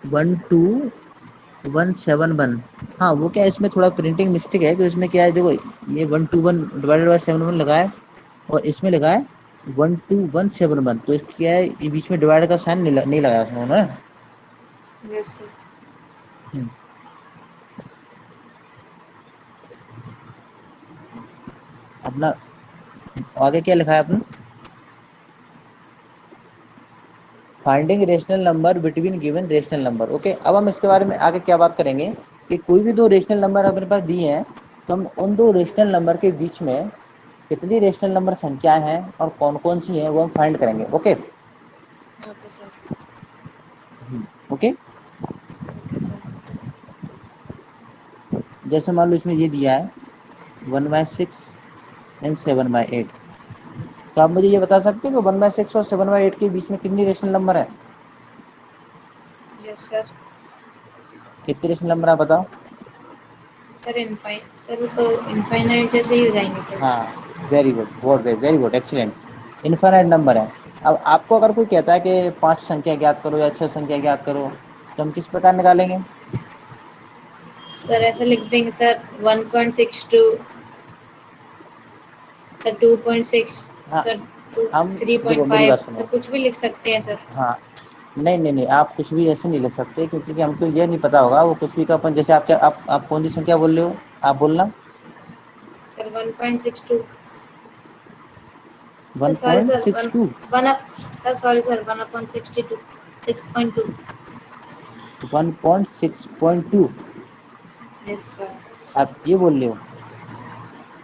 12 1 7 1, हाँ वो क्या है, इसमें थोड़ा प्रिंटिंग मिस्टेक है। तो इसमें क्या है, देखो ये 1 2 1 डिवाइडेड बाय 7/1 लगा है, और इसमें लगा है 1 2 1 7 1। तो इसमें क्या है, ये बीच में डिवाइड का साइन नहीं लगाया उसमें ना। Yes sir. हम्म, अपना आगे क्या लिखा है अपना, finding rational number between given rational number. Okay, अब हम इसके बारे में आगे क्या बात करेंगे कि कोई भी दो रेशनल नंबर अपने पास दिए हैं, तो हम उन दो रेशनल नंबर के बीच में कितनी रेशनल नंबर संख्याएं हैं और कौन कौन सी हैं वो हम फाइंड करेंगे। Okay okay sir. Okay. Okay sir. जैसे मान लो इसमें ये दिया है 1/6 एंड 7/8, तो आप मुझे ये बता सकते हो कि 1/6 और 7/8 के बीच में कितनी रेशनल नंबर है? Yes sir. कितने रेशनल नंबर आप बताओ। सर सर वो तो इनफाइनाइट जैसे ही हो जाएंगे सर। हाँ, वेरी गुड, बहुत very good, excellent. Infinite number है। यस। अब आपको अगर कोई कहता है कि 5 संख्या ज्ञात करो या 6 संख्या ज्ञात करो, तो हम किस प्रकार निकालेंगे? सर ऐसे लिख देंगे सर 1.62, सर 2.6, हाँ, सर टू हम थ्री देखो पॉइंट मेरी बात फाइव सर सुनो। कुछ भी लिख सकते हैं सर। हाँ, नहीं नहीं नहीं, आप कुछ भी ऐसे नहीं लिख सकते, क्योंकि हमको ये नहीं पता होगा वो कुछ भी का अपन, जैसे आप क्या आप कौन सी संख्या बोल रहे हो, आप बोलना। Sir 1.62। Sir one sorry point sir six one two one up sir sorry sir 1/62, 6.2। 1.6.2 yes sir. आप ये बोल रहे हो?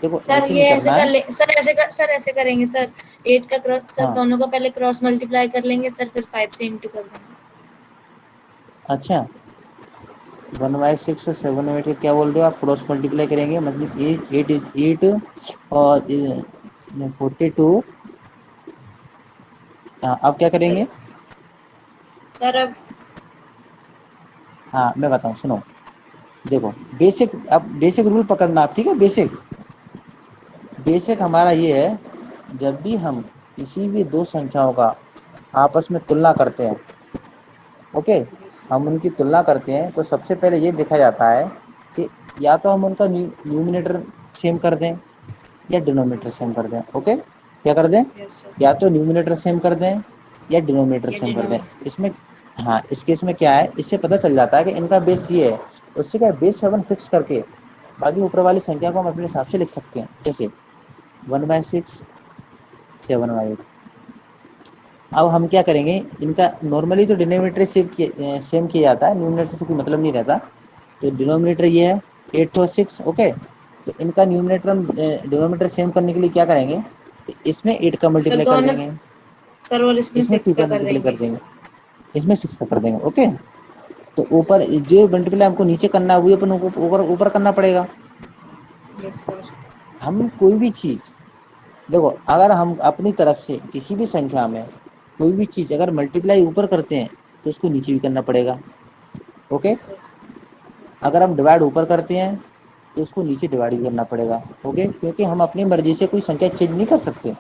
देखो सर ऐसे ये नहीं ऐसे करना कर है। ले सर ऐसे करेंगे सर। 8 का क्रॉस सर हाँ, दोनों का पहले क्रॉस मल्टीप्लाई कर लेंगे सर, फिर 5 से इंटू कर देंगे। अच्छा, 1/6 और 7/8 का क्या बोल रहे हो आप? क्रॉस मल्टीप्लाई करेंगे, मतलब 8 और 42। हाँ, अब क्या सर करेंगे? सर अब हाँ, मैं बताऊँ, सुनो। देखो, बेसिक, अब बेसिक रूल पकड़ना आप, ठीक है? बेसिक बेसिक यस हमारा ये है, जब भी हम किसी भी दो संख्याओं का आपस में तुलना करते हैं, ओके, हम उनकी तुलना करते हैं, तो सबसे पहले ये देखा जाता है कि या तो हम उनका न्यूमिनेटर सेम कर दें या डिनोमिनेटर यस सेम सर। कर दें। ओके, क्या कर दें? Yes sir. या तो न्यूमिनेटर सेम कर दें या डिनोमिनेटर ये सेम कर दें। डिनोमिनेटर। इसमें, हाँ, इस केस में क्या है, इससे पता चल जाता है कि इनका बेस ये है। उससे क्या, बेस 7 फिक्स करके बाकी ऊपर वाली संख्या को हम अपने हिसाब से लिख सकते हैं। जैसे 1/6, 7/8। अब हम क्या करेंगे, इनका नॉर्मली तो डिनोमिनेटर सेम किया जाता है, न्यूमिनेटर से कोई मतलब नहीं रहता। तो डिनोमिनेटर ये है 8 और 6, ओके। तो इनका न्यूमिनेटर हम डिनोमिनेटर सेम करने के लिए क्या करेंगे, इसमें 8 का सर मल्टीप्लाई कर दोनों देंगे, सर और इसमें इसमें 6 2 का का कर मल्टीप्लाई कर देंगे। देंगे, इसमें 6 का कर देंगे। ओके, तो ऊपर जो मल्टीप्लाई हमको नीचे करना है वही अपन ऊपर ऊपर करना पड़ेगा। Yes sir. हम कोई भी चीज, देखो, अगर हम अपनी तरफ से किसी भी संख्या में कोई भी चीज अगर मल्टीप्लाई ऊपर करते हैं, तो उसको नीचे भी करना पड़ेगा। Okay, yes sir. Yes sir. अगर हम डिवाइड ऊपर करते हैं, तो उसको नीचे डिवाइड भी करना पड़ेगा। ओके, क्योंकि हम अपनी मर्जी से कोई संख्या चेंज नहीं कर सकते।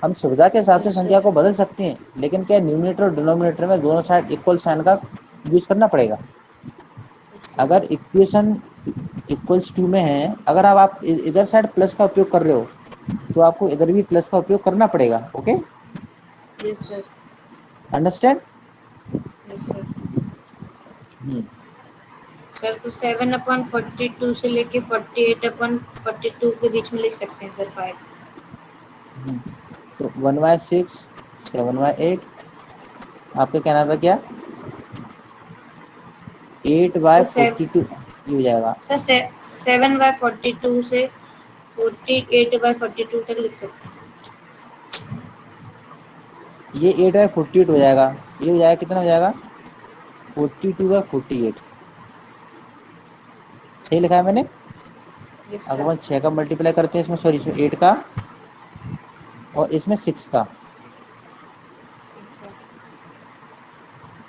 हम सुविधा के हिसाब से यस संख्या सर। को बदल सकते हैं, लेकिन क्या, न्यूमिनेटर और डिनोमिनेटर में दोनों साइड इक्वल साइन का यूज करना पड़ेगा। Yes sir. अगर इक्वेशन इक्वल्स टू में है, अगर आप इधर साइड प्लस का उपयोग कर रहे हो, तो आपको इधर भी प्लस का उपयोग करना पड़ेगा। Okay, yes sir. Understand? Yes sir. Sir तो 7/42 से लेके 48/42 के बीच में लिख सकते हैं सर 5। तो 1/6, 7/8, आपका कहना था क्या? 8 बाय सर फोर्टी टू ये हो जाएगा। सर 7/42 से 48/42 तक लिख सकते हैं। ये 8/48 हो जाएगा। ये हो जाएगा, कितना हो जाएगा? 42/48। सही लिखा है मैंने? यस अगर सर। अपन 6 का मल्टीप्लाई करते हैं इसमें, सॉरी, इसमें 8 का और इसमें 6 का।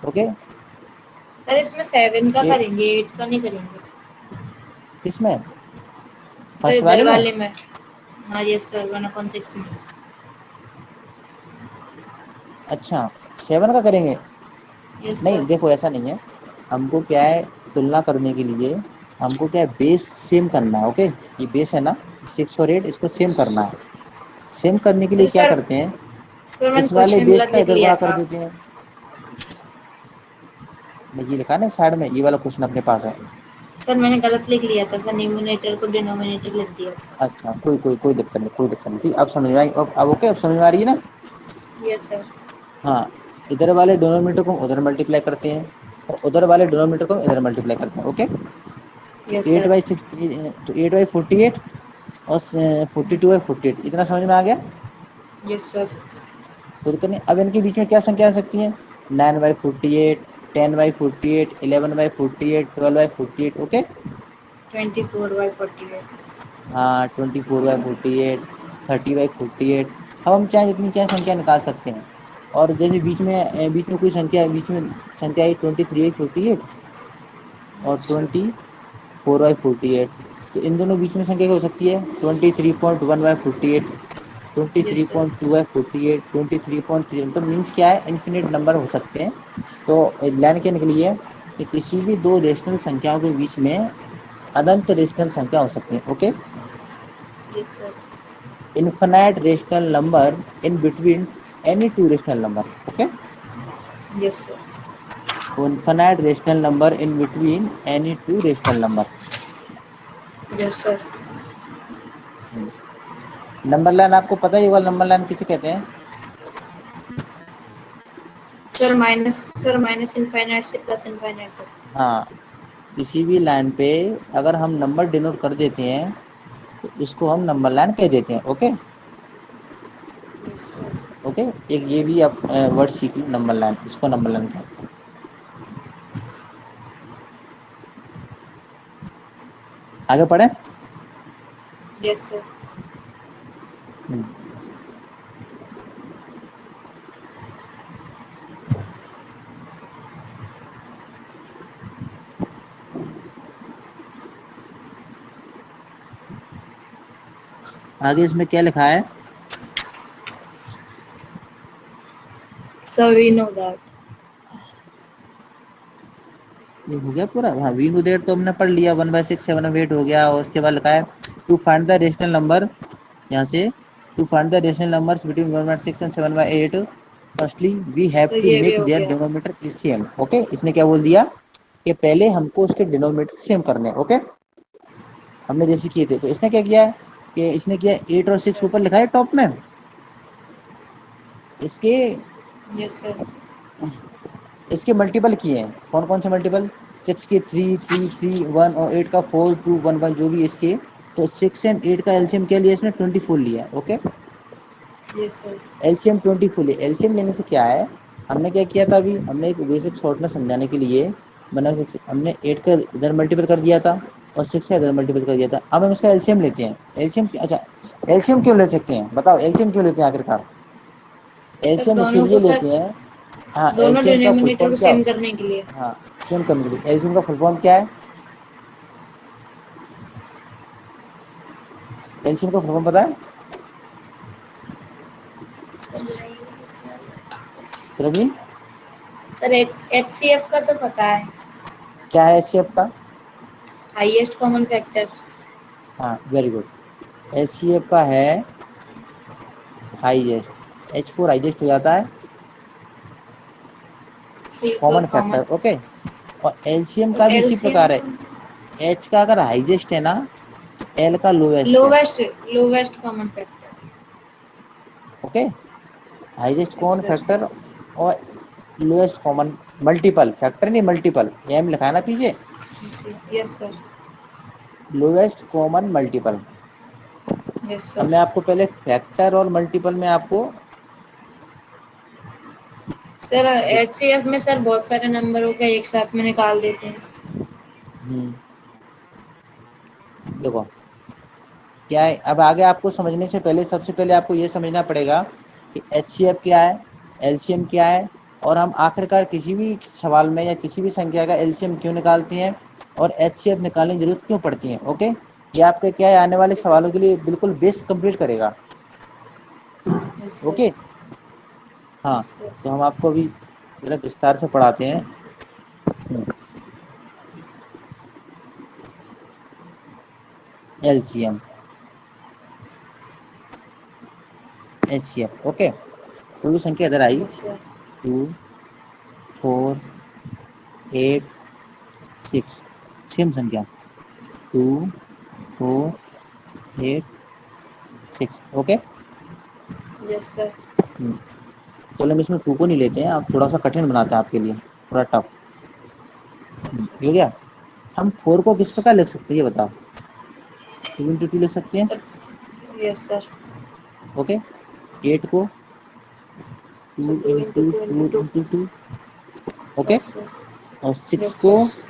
ओके, सर इसमें 7 का ये करेंगे, 8 का नहीं करेंगे। इसमें सर फर्स्ट इधर वाले में। वाले में। हाँ यस सर 1/6 में। अच्छा, 7 का करेंगे? यस नहीं, सर। देखो, ऐसा नहीं है। हमको क्या है, तुलना करने के लिए हमको क्या है, बेस सेम करना है। ओके, ये बेस है ना, 6 और 8, इसको सेम करना है। सेम करने के लिए सर क्या सर करते हैं, सर मैंने इस वाले क्वेश्चन बेस गलत का लिख इधर लिया गुणा कर था। देते हैं। ये लिखा है ना साइड में, ये वाला क्वेश्चन अपने पास है। सर मैंने गलत लिख लिया था सर, न्यूमरेटर को डिनोमिनेटर लिख दिया था। अच्छा, कोई दिक्कत नहीं, कोई दिक्कत नहीं, ठीक, अब समझ में आई, अब ओके, अब समझ में आ रही है ना? Yes sir. हाँ, इधर वाले डिनोमिनेटर को उधर मल्टीप्लाई करते हैं और उधर वाले डिनोमिनेटर को इधर मल्टीप्लाई करते हैं। Okay, Yes, eight sir. By six, तो 8/48 और 42/48, इतना समझ में आ गया। Yes, sir. खुद करने। अब इनके बीच में क्या संख्या आ सकती है? 9/48, 10/48, 11/48, 12/48। ओके। 24/48. हाँ, 24/48, 30/48। अब हम चाहे जितनी चाहे संख्या निकाल सकते हैं। और जैसे बीच में कोई संख्या, बीच में संख्या आई 23/48 और Yes, sir. 24/48, तो इन दोनों बीच में संख्या क्या हो सकती है? 23.1/48, Yes, sir. 23.2/48, 23.3, मतलब मीन्स क्या है, इन्फिनिट नंबर हो सकते हैं। तो लाइन क्या निकली है कि किसी भी दो रेशनल संख्याओं के बीच में अनंत रेशनल संख्या हो सकती है। Okay. Yes, sir. Infinite rational number in between any two rational number. Okay. Yes, sir. Infinite rational number in between any two rational number. Yes, sir. Number line आपको पता ही होगा, नंबर लाइन किसे कहते हैं? Sir, minus infinite से plus infinite तक. हाँ, किसी भी लाइन पे अगर हम नंबर डिनोट कर देते हैं तो इसको हम नंबर लाइन कह देते हैं। ओके। Yes, sir. ओके, एक ये भी आप वर्ड सीख लो, नंबर लाइन, इसको नंबर लाइन कहते हैं। आगे पढ़े। Yes, sir. आगे इसमें क्या लिखा है? So we know that. ये हो गया पूरा। हाँ, वी नो दैट तो हमने पढ़ लिया, 1/6 7/8 हो गया। और उसके बाद लिखा है to find the rational number, यहाँ से to find the rational numbers between 1/6 and 7/8, firstly we have तो टू ये भी मेक हो देयर गया. Denominator is same. ओके, इसने क्या बोल दिया कि पहले हमको उसके डिनोमिनेटर सेम करने हैं। ओके, हमने जैसे किए थे। तो इसने क्या किया कि इसने किया 8 और 6 ऊपर लिखा है टॉप में, इसके Yes, sir. इसके मल्टीपल किए हैं। कौन कौन से मल्टीपल? 6 के 3 3 3 1 और 8 का 4 2 1 1, जो भी इसके। तो 6 एंड 8 का एलसीएम क्या लिया इसने? 24 लिया। Okay, Yes, sir. एलसीएम 24 लिया। एलसीएम लेने से क्या है, हमने क्या किया था, अभी हमने एक बेसिक शॉर्ट में समझाने के लिए मैंने हमने 8 का इधर मल्टीपल कर दिया था और 6 का इधर मल्टीपल कर दिया था। अब हम इसका एलसीएम लेते हैं। एलसीएम, अच्छा, एलसीएम क्यों ले सकते हैं बताओ? एलसीएम क्यों लेते हैं आखिरकार? सर एलसीएम दोनों इसीलिए को सर लेते हैं। हाँ, दोनों एलसीएम का फुल डिनोमिनेटर फॉर्म को क्या? सेम करने के लिए. हाँ, सेम करने के लिए। एलसीएम का फुल फॉर्म क्या है? एलसीएम का फुल फॉर्म पता है प्रवीण? सर HCF का तो पता है. क्या है एचसीएफ का? Highest common factor. हाँ, वेरी गुड। एचसीएफ का है हाईएस्ट। H4 हाईएस्ट हो जाता है C for common common. Factor. Okay, और एलसीएम और का भी इसी LCM प्रकार है। का एच का अगर हाईएस्ट है ना तो एल का लोएस्ट है। Lowest lowest common factor. Okay, highest yes common sir. Factor और लोएस्ट कॉमन मल्टीपल फैक्टर, नहीं मल्टीपल, एम लिखा है ना पीछे। Yes sir. Lowest common multiple. Yes अब सर. मैं आपको पहले फैक्टर और मल्टीपल में आपको सर HCF में सर बहुत सारे नंबरों का एक साथ में निकाल देते हैं. हम्म, देखो क्या है। अब आगे आपको समझने से पहले सबसे पहले आपको ये समझना पड़ेगा कि एचसीएफ क्या है, एलसीएम क्या है, और हम आखिरकार किसी भी सवाल में या किसी भी संख्या का एलसीएम क्यों निकालते हैं और एचसीएफ निकालने की जरूरत क्यों पड़ती है। ओके, ये आपके क्या है, आने वाले यस सर. सवालों के लिए बिल्कुल बेस कंप्लीट करेगा। Yes sir. ओके। हाँ, यस सर. तो हम आपको अभी जरा विस्तार से पढ़ाते हैं। LCM, HCF. ओके, कोई भी संख्या इधर आई, यस सर. 2 4 8 6, सेम संख्या 2 4 8 6। ओके। Yes sir. चलो हम इसमें 2 को नहीं लेते हैं, आप थोड़ा सा कठिन बनाते हैं आपके लिए, थोड़ा टफ। Yes sir. ये हो गया। हम 4 को किस प्रकार लिख सकते हैं ये बताओ। 2 इंटू 2 लिख सकते हैं। Sir yes sir. ओके, 8 को sir 2 2 into into 2 two into 2। Into two okay, yes sir. और 6 यस को sir.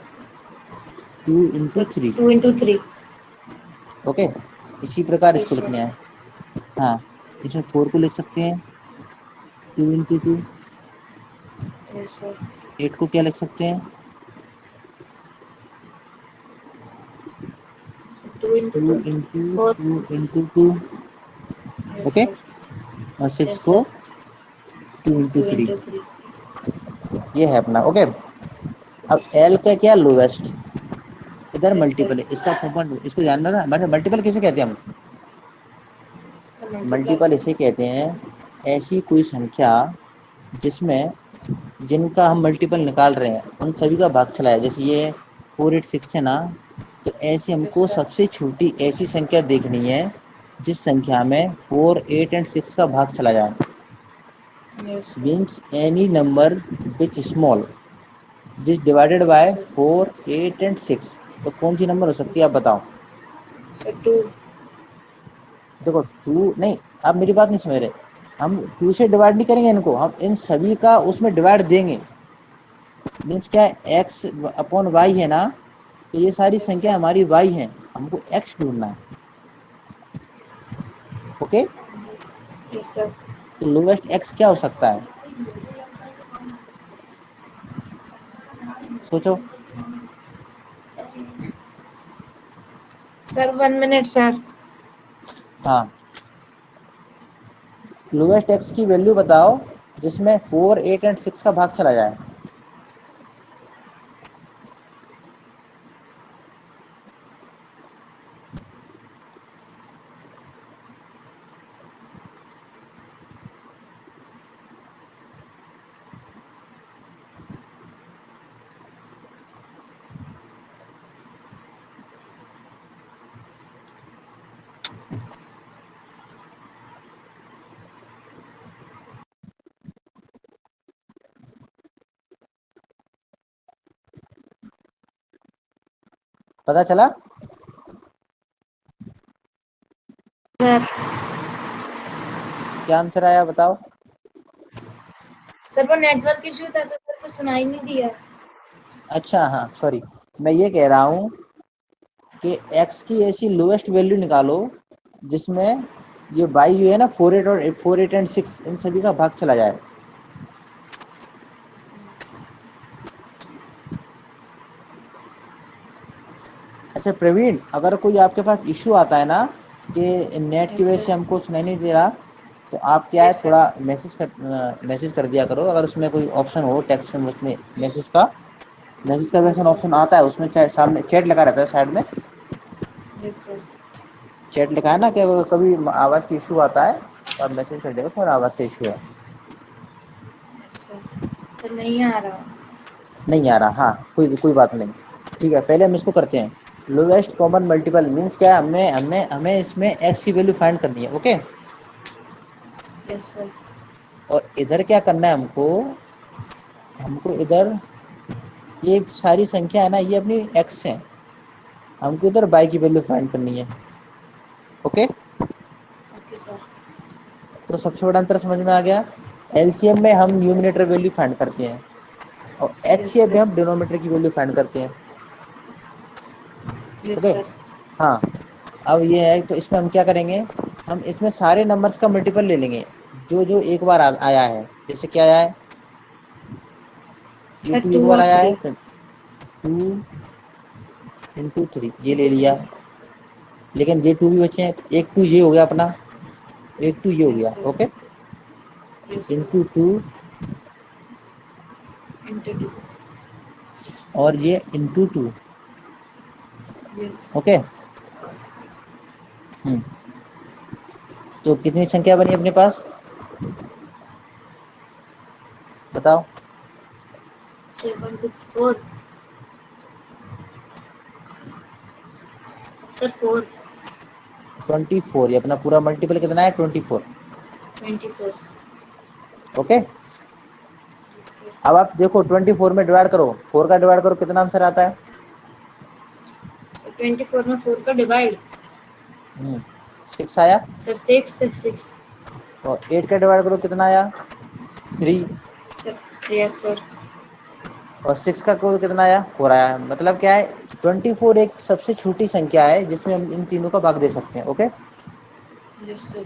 2 into sir 3। 2 into 3। Okay, इसी प्रकार यस इसको सर। लिखना है। हाँ, इसमें 4 को लिख सकते हैं 2 इंटू 2। Yes sir. 8 को क्या लिख सकते हैं 2 into 2 2 into 4। 2 into 2। Yes okay, sir. और 6 यस को सर। 2 इंटू 2 3। इंटू 3। ये है अपना। ओके, अब यस सर। एल का क्या लोवेस्ट, इधर यस सर। मल्टीपल है इसका फॉर्मूला, इसको जानना ना। मतलब मल्टीपल किसे कहते हैं हम, सर मल्टीप्लाई। मल्टीपल इसे कहते हैं ऐसी कोई संख्या जिसमें जिनका हम मल्टीपल निकाल रहे हैं उन सभी का भाग चला है। जैसे ये 486 है ना, तो ऐसी यस हमको सर। सबसे छोटी ऐसी संख्या देखनी है जिस संख्या में 4, 8 एंड 6 का भाग चला जाए। Yes sir. Means any number which small जिस divided yes by sir. 4, 8 and 6। तो कौन सी नंबर हो सकती यस है आप सर। बताओ। सर 2। देखो 2 नहीं, आप मेरी बात नहीं समझ रहे। हम 2 से डिवाइड नहीं करेंगे इनको, हम इन सभी का उसमें डिवाइड देंगे। मीन्स क्या है, एक्स अपॉन वाई है ना, तो ये सारी यस संख्या सर। हमारी वाई है, हमको एक्स ढूंढना है। Okay, yes sir. तो लोवेस्ट एक्स क्या हो सकता है, सोचो। Sir 1 minute sir. हाँ, लोवेस्ट एक्स की वैल्यू बताओ जिसमें 4, 8 एंड 6 का भाग चला जाए। पता चला। सर क्या आंसर आया बताओ। सर वो नेटवर्क इशू था तो सर को सुनाई नहीं दिया। अच्छा, हाँ सॉरी, मैं ये कह रहा हूँ कि एक्स की ऐसी लोएस्ट वैल्यू निकालो जिसमें ये बाई जो है ना 4, 8 एंड 6 इन सभी का भाग चला जाए। अच्छा प्रवीण, अगर कोई आपके पास इश्यू आता है ना कि नेट की यस वजह सर। से हमको सुनाई नहीं दे रहा, तो आप क्या है यस सर। थोड़ा मैसेज कर दिया करो। अगर उसमें कोई ऑप्शन हो टेक्स्ट में, उसमें मैसेज का वैसा यस सर। ऑप्शन आता है, उसमें सामने चैट लगा रहता है साइड में। Yes sir. चैट लिखा है ना कि अगर कभी आवाज़ की इशू आता है तो आप मैसेज कर देगा थोड़ा आवाज़ का इशू है। Yes sir. सर नहीं आ रहा। नहीं आ रहा, हाँ कोई कोई बात नहीं। ठीक है, पहले हम इसको करते हैं। लोवेस्ट कॉमन मल्टीपल मीन्स क्या है, हमें हमें हमें इसमें एक्स की वैल्यू फाइंड करनी है। Okay, yes sir. और इधर क्या करना है हमको, हमको इधर ये सारी संख्या है ना, ये अपनी एक्स है, हमको इधर बाई की वैल्यू फाइंड करनी है। Okay, okay sir. तो सबसे बड़ा अंतर समझ में आ गया। एलसीएम में हम न्यूमिनेटर वैल्यू फाइंड करते हैं और यस एचसीएफ में सर। हम डिनोमिनेटर की वैल्यू फाइंड करते हैं। Yes okay, sir. हाँ, अब ये है तो इसमें हम क्या करेंगे, हम इसमें सारे नंबर्स का मल्टीपल ले लेंगे जो जो एक बार आया है। जैसे क्या आया है, ये सर 2 2 एक बार और आया 3 है, तो 2 इंटू 3 ये ले इंटू लिया। 3। लेकिन ये 2 भी बचे हैं, तो एक 2 ये हो गया अपना, एक 2 ये हो यस गया। Sir. Okay, yes into sir. 2 into 2। और ये इंटू 2। यस। ओके, तो कितनी संख्या बनी अपने पास बताओ। सर 1 2 4। सर 4। 24, ये अपना पूरा मल्टीपल कितना है 24। 24। Okay, yes sir. अब आप देखो 24 में डिवाइड करो, 4 का डिवाइड करो कितना आंसर आता है। 24 में 4 का डिवाइड। 6 आया। सर 6 और 8 का डिवाइड करो कितना आया? 3। सर। Yes sir. और 6 का करो कितना आया? 4 आया। मतलब क्या है, 24 एक सबसे छोटी संख्या है जिसमें हम इन तीनों का भाग दे सकते हैं। Okay, yes sir.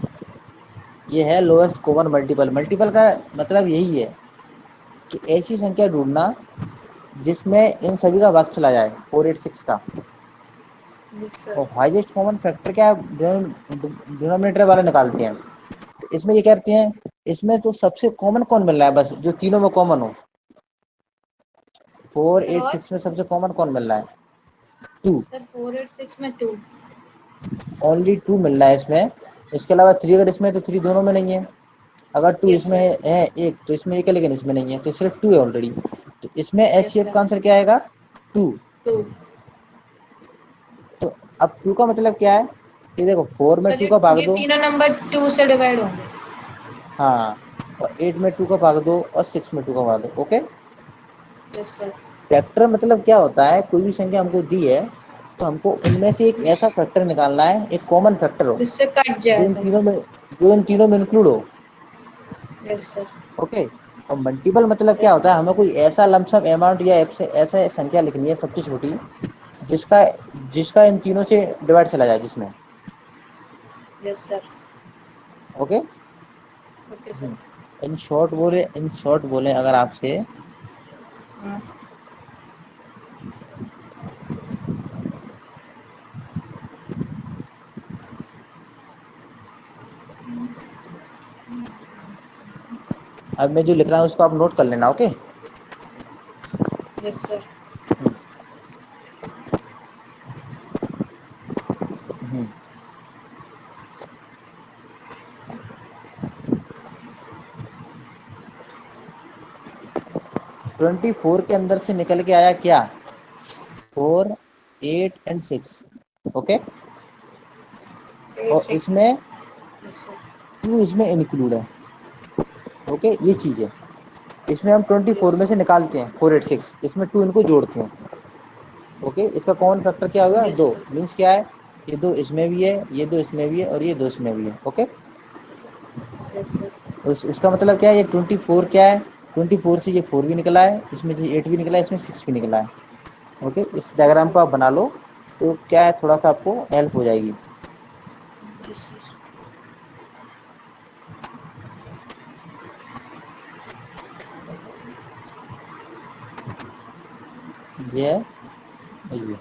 ये है लोएस्ट कॉमन मल्टीपल। मल्टीपल का मतलब यही है कि ऐसी संख्या ढूंढना जिसमें इन सभी का भाग चला जाए, 486 का। Yes sir. और हाईएस्ट कॉमन फैक्टर क्या डिनोमिनेटर वाले निकालते हैं। तो इसमें ये कहते हैं इसमें तो सबसे कॉमन कौन मिल रहा है, बस जो तीनों में कॉमन हो। सर और 486 में सबसे कॉमन कौन मिल रहा है? 2। सर 486 में 2। ओनली 2 मिल रहा है इसमें। इसके अलावा 3 अगर इसमें है तो 3 दोनों में नहीं है। अगर 2 यस इसमें सर। है एक तो इसमें एक है, लेकिन इसमें नहीं है, तो सिर्फ 2 है ऑलरेडी। तो इसमें एस यस शेप सर। का आंसर क्या आएगा? 2। 2। तो अब 2 का मतलब क्या है? ये देखो 4 में सर 2 का भाग ये दो। तीनों नंबर 2 से डिवाइड होंगे। हाँ, और 8 में 2 का भाग दो और 6 में 2 का भाग दो। Okay, yes sir. फैक्टर मतलब क्या होता है, कोई भी संख्या हमको दी है तो हमको उनमें से एक ऐसा फैक्टर निकालना है, एक कॉमन फैक्टर हो जिससे कट जो जाए इन सर। तीनों में जो इन तीनों में इंक्लूड हो। Yes sir. ओके, और मल्टीपल मतलब क्या यस होता सर। है, हमें कोई ऐसा लमसम अमाउंट या ऐसा संख्या लिखनी है सबसे छोटी, जिसका जिसका इन तीनों से डिवाइड चला जाए जिसमें। Yes sir. Okay, okay sir. In short बोले अगर आपसे, हाँ। अब मैं जो लिख रहा हूँ उसको आप नोट कर लेना। Okay, yes sir. 24 के अंदर से निकल के आया क्या? 4, 8 एंड 6। ओके, 8 और 6। इसमें यस सर। 2 इसमें इंक्लूड है। ओके, ये चीज है। इसमें हम 24 यस में से निकालते हैं 486, इसमें 2 इनको जोड़ते हैं। ओके, इसका कॉमन फैक्टर क्या होगा? यस 2। सर। मीन्स क्या है, ये 2 इसमें भी है, ये 2 इसमें भी है, और ये 2 इसमें भी है। Okay, yes sir. उसका मतलब क्या है, ये 24 क्या है, 24 से ये 4 भी निकला है, इसमें से 8 भी निकला है, इसमें 6 भी निकला है। ओके, इस यस डायग्राम सर। को आप बना लो तो क्या है, थोड़ा सा आपको हेल्प हो जाएगी। Yes sir. ये है, ये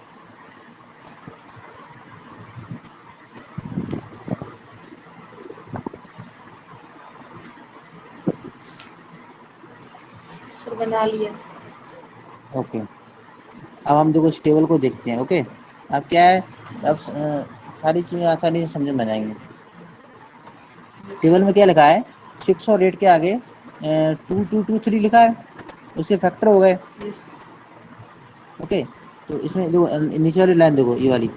सर बना लिया। ओके। अब हम देखो इस टेबल को देखते हैं। ओके, अब क्या है, अब सारी चीजें आसानी से समझ में आ जाएंगी। Yes table sir. में क्या लिखा है, 6 और 8 के आगे 2 2 2 3 लिखा है, उसके फैक्टर हो गए। यस। ओके, तो इसमें देखो नीचे वाली लाइन देखो, ये वाली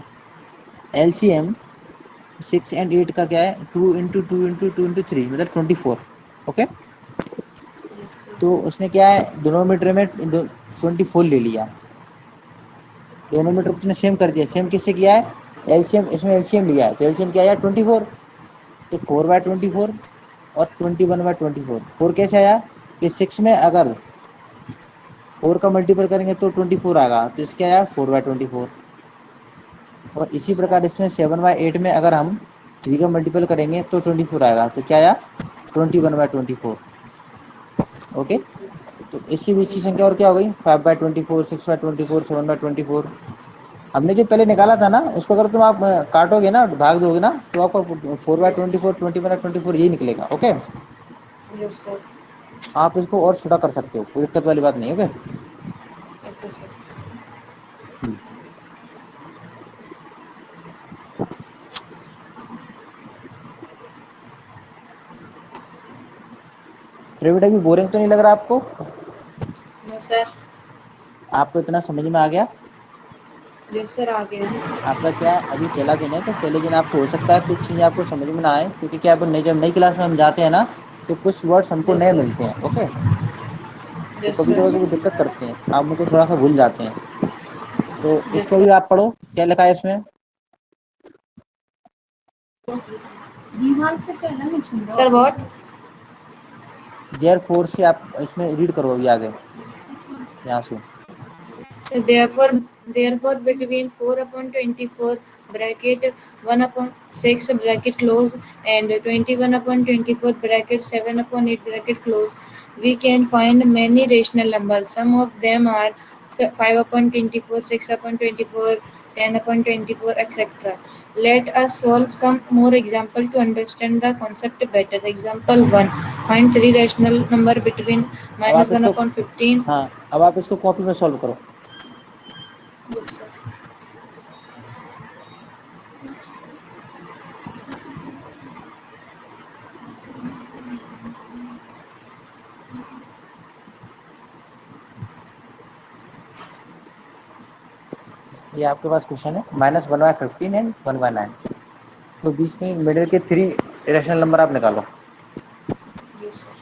एलसीएम 6 एंड 8 का क्या है, 2 इंटू 2 इंटू 2 इंटू 3 मतलब 24। Okay, yes sir. तो उसने क्या है डिनोमीटर में 24 ले लिया, डिनोमीटर उसने सेम कर दिया। सेम किससे किया है? एलसीएम, इसमें एलसीएम लिया है तो एलसीएम क्या आया? 24। तो 4 by yes twenty sir. Four और 21 बाय 24। 4 कैसे आया कि 6 में अगर 4 का मल्टीपल करेंगे तो 24 आएगा, तो इसके आया 4 बाय 24। और इसी अच्छा। प्रकार इसमें 7 बाय 8 में अगर हम 3 का मल्टीपल करेंगे तो 24 आएगा, तो क्या आया? 21 बाय 24। Okay, yes sir. तो इसकी बीच की यस संख्या सर। और क्या हो गई? 5 बाय 24, 6 बाय 24, 7 बाय 24। हमने जो पहले निकाला था ना, उसको अगर तुम आप काटोगे ना, भाग दोगे ना, तो आपको 4 बाय 24, 21 बाय 24 यही निकलेगा। Okay, yes sir. आप इसको और छोटा कर सकते हो, कोई दिक्कत वाली बात नहीं है। Okay, okay sir. प्रेमिट अभी बोरिंग तो नहीं लग रहा आपको? No sir. आपको इतना समझ में आ गया? यस सर आ गया। आपका क्या है, अभी पहला दिन है, तो पहले दिन आपको हो सकता है कुछ चीज़ आपको समझ में ना आए, क्योंकि क्या अपन जब नई क्लास में हम जाते हैं ना, तो कुछ वर्ड्स हमको यस नए सर। मिलते हैं। ओके, तो यस कभी कभी सर। वो दिक्कत करते हैं, आप उनको थोड़ा सा भूल जाते हैं। तो Yes, इसको sir. भी आप पढ़ो, क्या लिखा है इसमें। Sir, what? देयरफॉर से आप इसमें रीड करो अभी आगे यहाँ से। So therefore between 4 upon 24 bracket 1 upon 6 bracket close and 21 upon 24 bracket 7 upon 8 bracket close, we can find many rational numbers. Some of them are 5 upon 24, 6 upon 24, 10 upon 24, etc. Let us solve some more example to understand the concept better. Example 1. Find three rational number between अब minus आप 1 इसको, upon 15. हाँ अब आप इसको copy में solve करो। Yes, sir. ये आपके पास क्वेश्चन है -1/15 एंड 1/9, तो बीच में मिडिल के 3 इरेशनल नंबर आप निकालो। Yes, sir.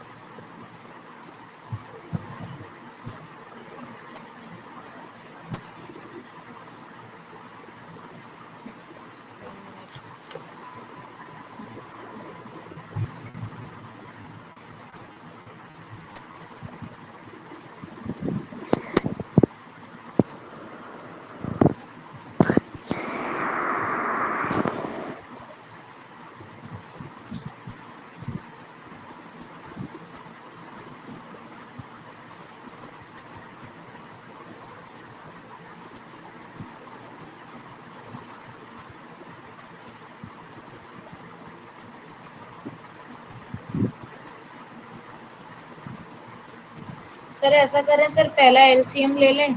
सर ऐसा करें सर, पहला एलसीएम ले लें।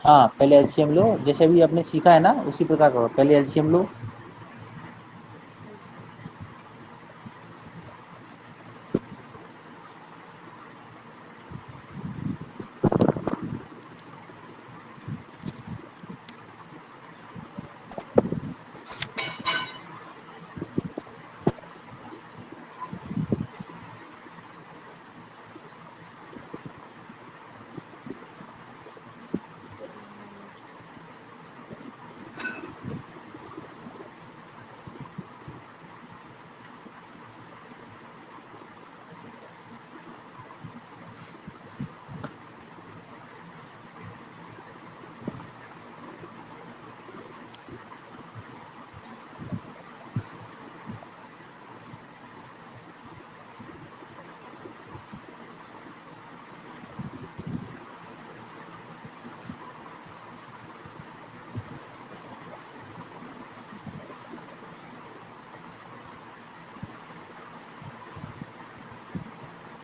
हाँ पहले एलसीएम लो, जैसे अभी आपने सीखा है ना उसी प्रकार करो, पहले एलसीएम लो।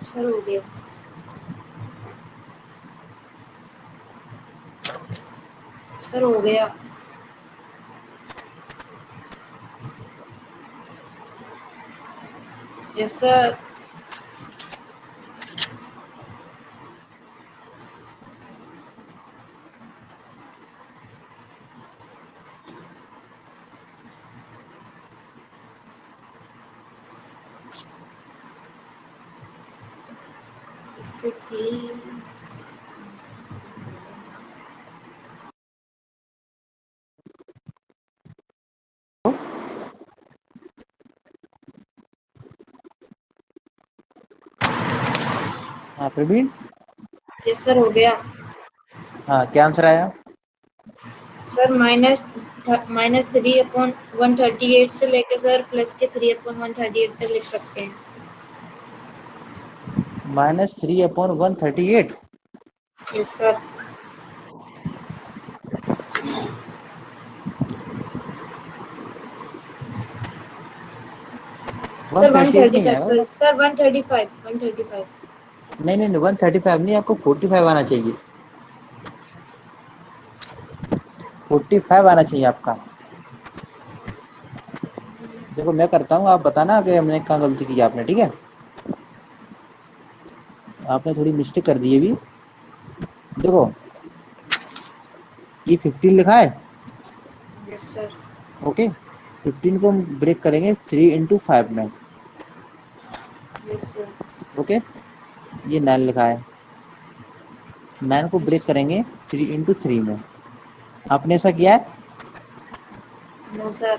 सर हो गया। सर हो गया। Yes sir. इससे की हाँ प्रवीण। यस सर हो गया। हाँ क्या आंसर आया। सर -3 अपॉन 138 से लेके सर प्लस के 3 अपॉन 138 तक लिख सकते हैं। -3/138। Yes sir. सर 138 नहीं 135, आएगा सर बेटा। सर 135। नहीं नहीं 135 नहीं, आपको 45 आना चाहिए, 45 आना चाहिए आपका। देखो मैं करता हूँ, आप बताना कि हमने कहाँ गलती की आपने, ठीक है। आपने थोड़ी मिस्टेक कर दी है अभी। देखो ये 15 लिखा है, यस सर। ओके। 15 को हम ब्रेक करेंगे 3 × 5 में, यस सर। ओके। ये 9 लिखा है, 9 को ब्रेक करेंगे 3 × 3 में। आपने ऐसा किया है? No sir.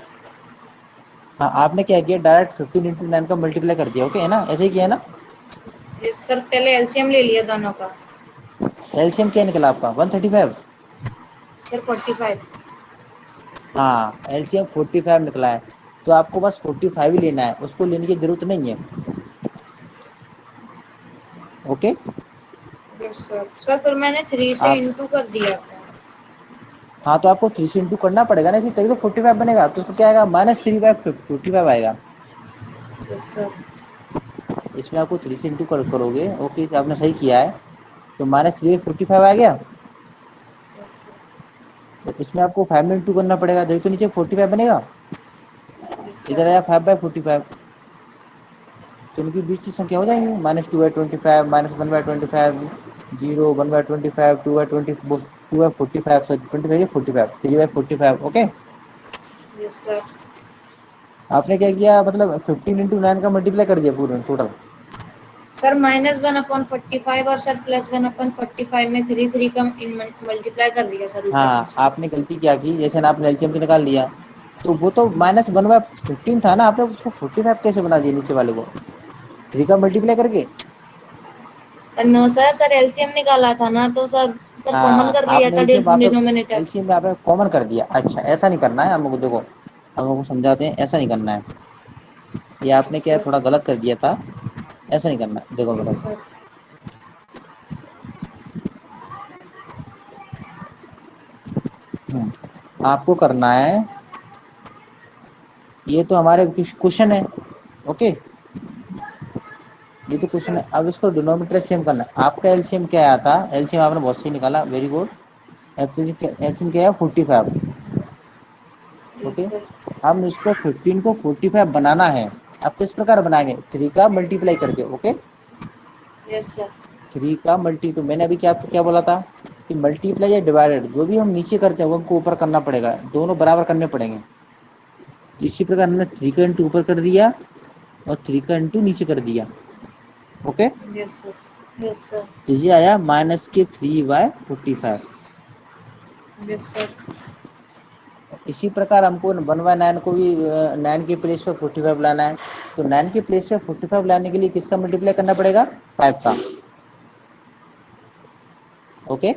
हाँ, आपने क्या किया, डायरेक्ट 15 × 9 का मल्टीप्लाई कर दिया। ओके है ना, ऐसे ही किया है ना? यस सर, पहले एलसीएम ले लिया दोनों का। एलसीएम क्या निकला आपका? 135। सर 45। हाँ, एलसीएम 45 निकला है। तो आपको बस 45 ही लेना है, उसको लेने की जरूरत नहीं है। ओके। Yes sir. सर फिर मैंने 3 से आप इंटू कर दिया था। हाँ, तो आपको 3 से इंटू करना पड़ेगा ना, तभी तो 45 बनेगा। तो उसको क्या आएगा, -3/55 आएगा। Yes sir. इसमें आपको 3 से इंटू करोगे। ओके, तो आपने सही किया है। तो -3/55 आ गया। Yes sir. तो इसमें आपको 5 में इंटू करना पड़ेगा, जब तो नीचे 45 बनेगा। यस इधर सर। आया 5/45। तो इनकी बीच की संख्या हो जाएंगी, -2/25, -1/25, 0, 1/25, 2/45, सॉरी 25 45, 3/45। ओके। Yes sir. आपने क्या किया, मतलब 15 × 9 का मल्टीप्लाई कर दिया पूरे टोटल। सर -1/45 और सर +1/45 में 3 का मल्टीप्लाई कर दिया सर ऊपर हाँ, नीचे। आपने गलती क्या की, जैसे ना आपने एलसीएम निकाल लिया, तो वो तो -1/15 था ना, आपने उसको 45 कैसे बना दिया नीचे वाले को, 3 का मल्टीप्लाई करके। नो सर, सर एलसीएम निकाला था ना, तो सर कॉमन हाँ, कर लिया आपने था एलसीएम वहाँ पे, डिनोमिनेटर। एलसीएम में आपने कॉमन कर दिया। अच्छा, ऐसा नहीं करना है हम लोग को, देखो हम लोग को समझाते हैं, ऐसा नहीं करना है। ये आपने यस क्या है, सर। थोड़ा गलत कर दिया था। ऐसा नहीं करना है, देखो यस मैडम। सर। आपको करना है, ये तो हमारे क्वेश्चन है। ओके, ये तो यस क्वेश्चन सर। है। अब इसको डिनोमिनेटर सेम करना है। आपका एलसीएम क्या आया था, एलसीएम आपने बहुत सही निकाला, वेरी गुड। एलसीएम क्या है, 45। Yes okay. सर। हम इसको 15 को 45 बनाना है। अब किस प्रकार बनाएंगे, 3 का मल्टीप्लाई करके। Okay, yes sir. 3 का मल्टी, तो मैंने अभी क्या आपको क्या बोला था कि मल्टीप्लाई या डिवाइडेड जो भी हम नीचे करते हैं वो हमको ऊपर करना पड़ेगा, दोनों बराबर करने पड़ेंगे। तो इसी प्रकार हमने 3 का इंटू ऊपर कर दिया और 3 का इंटू नीचे कर दिया। Okay, yes sir. Yes sir. तो ये आया -3/45। Yes sir. इसी प्रकार हमको 1/9 को भी 9 के प्लेस पे 45 लाना है। तो 9 के प्लेस पे 45 लाने के लिए किसका मल्टीप्लाई करना पड़ेगा, 5 का। Okay,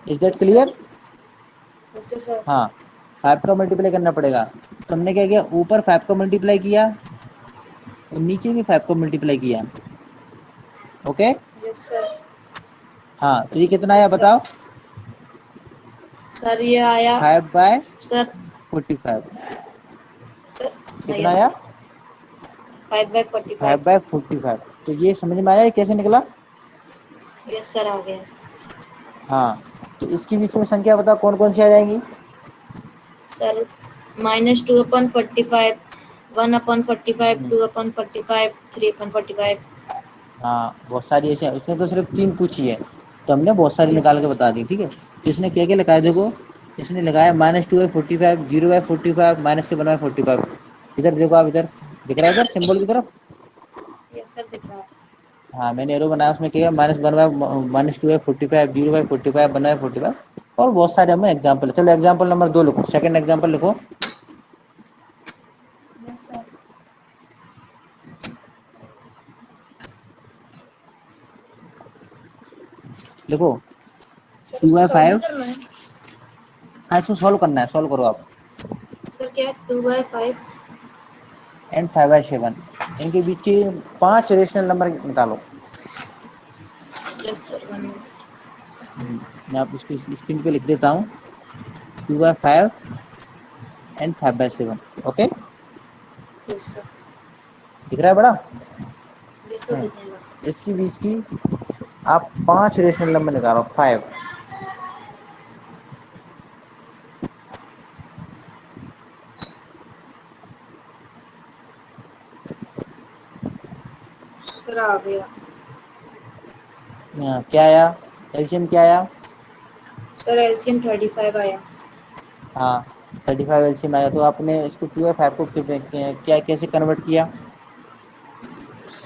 is that yes clear? Sir. Okay sir. हाँ, 5 का मल्टीप्लाई करना पड़ेगा। तो हमने क्या किया, ऊपर 5 का मल्टीप्लाई किया और नीचे भी 5 का मल्टीप्लाई किया। ओके। Yes sir. हाँ, तो ये कितना आया यस सर। बताओ, सर ये आया। 5/45। सर। सर। हाँ कितना यस आया, सर। 5/45। 5/45। तो ये समझ में आया ये कैसे निकला? यस सर, आ गया। हाँ, तो इसकी बीच में संख्या बताओ कौन कौन सी आ जाएंगी। सर -2/45, 1/45, हम्म, 2/45, 3/45। हाँ, बहुत सारी ऐसी हैं। उसने तो सिर्फ 3 पूछी है, तो हमने बहुत सारी यस निकाल के सर। बता दी। ठीक है, तो इसने क्या क्या लगाया यस। देखो, इसने लगाया -2/45, 0/45, -1/45। इधर देखो आप, इधर दिख रहा है, इधर सिंबल की तरफ। यस सर, दिख रहा है। हाँ, मैंने एरो बनाया, उसमें क्या -1/-2/45, 0/45, 1/45। और बहुत सारे हमें एग्जाम्पल। चलो एग्जाम्पल नंबर 2 लिखो, सेकंड एग्जाम्पल लिखो। Yes sir. लिखो सर टू इसको बाई सॉल्व भी फाइव करना है। हाँ, इसको सॉल्व करना है, सॉल्व करो आप। सर क्या, 2/5? एंड 5/7, इनके बीच के 5 रेशनल नंबर निकालो। Yes sir, 1 minute. मैं आप इसको स्क्रीन पे लिख देता हूँ, 2/5 एंड 5/7। Okay, yes sir. दिख रहा है बड़ा। यस सर, हम्म, दिखेगा। इसकी बीच की आप 5 रेशनल नंबर निकालो, 5। सर आ गया। क्या आया, एलसीएम क्या आया? सर एलसीएम 35 आया। हाँ, 35 एलसीएम आया। तो आपने इसको 2/5 को क्या कैसे कन्वर्ट किया?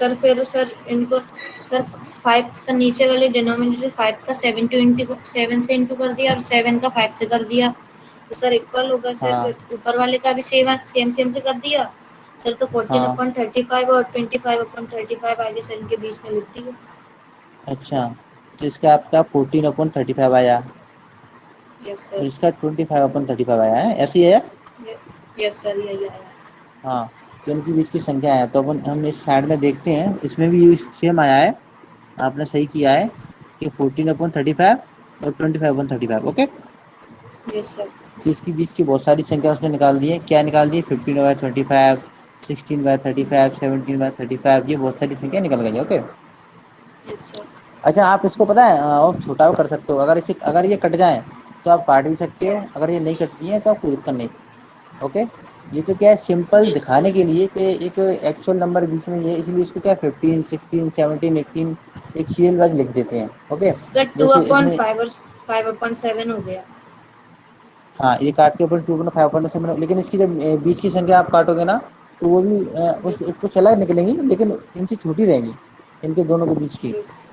सर फिर सर इनको सर 5 सर नीचे वाले डिनोमिनेटर 5 का 7 टू इंटू 7 से इंटू कर दिया और 7 का 5 से कर दिया, तो सर इक्वल होगा सर। हाँ फिर ऊपर वाले का भी सेम से कर दिया सर, तो 14 हाँ। अपॉन 35 और 25 अपॉन 35 आगे सर इनके बीच में लिख दिया। अच्छा, तो इसका आपका 14/35 आया यस और सर। इसका 25/35 आया है, ऐसे ही है। यस सर यही आया। हाँ, तो इनके बीच की संख्या है, तो अपन हम इस साइड में देखते हैं, इसमें भी सेम आया है। आपने सही किया है कि 14/35 और 25/35। Okay, yes sir. तो इसके बीच की बहुत सारी संख्या उसने निकाल दी है। क्या निकाल दी है? 15/35, 16/35, 17/35, ये बहुत सारी संख्या निकल गई। ओके। Yes sir. अच्छा, आप इसको पता है और छोटा कर सकते हो। अगर ये कट जाए तो आप काट भी सकते हो, अगर ये नहीं कटती है तो आप कोई दिक्कत नहीं। ओके। ये तो क्या है, सिंपल यस दिखाने सर। के लिए कि एक एक्चुअल नंबर बीच में ये, इसलिए इसको क्या 15, 16, 17, 18 एक सीरियल वाइज लिख देते हैं। ओके। सर 2 जैसे अपॉन इसमें 5 और 5 अपॉन 7 हो गया। हाँ, ये काट के ऊपर 2/5, लेकिन इसकी जब बीच की संख्या आप काटोगे ना, तो वो भी उस यस उसको चला निकलेंगी, लेकिन इनसे छोटी रहेंगी, इनके दोनों के बीच की। Yes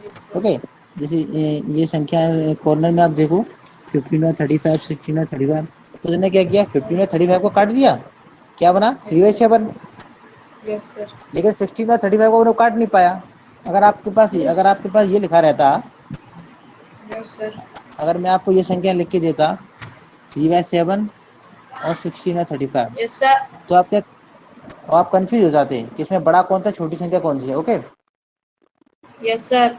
yes sir. ओके। जैसे ये संख्या कॉर्नर में आप देखो, 15/35, 16/35, तो उसने क्या किया, 15/35 को काट दिया, क्या बना? Yes sir. 3/7। Yes sir. लेकिन 16/35 को वो काट नहीं पाया। यस अगर आपके पास ये लिखा रहता, यस सर। अगर मैं आपको ये संख्या लिख के देता 3/7 और 16/35, यस सर। तो आप कंफ्यूज हो जाते कि इसमें बड़ा कौन सा, छोटी संख्या कौन सी है। ओके। Yes sir.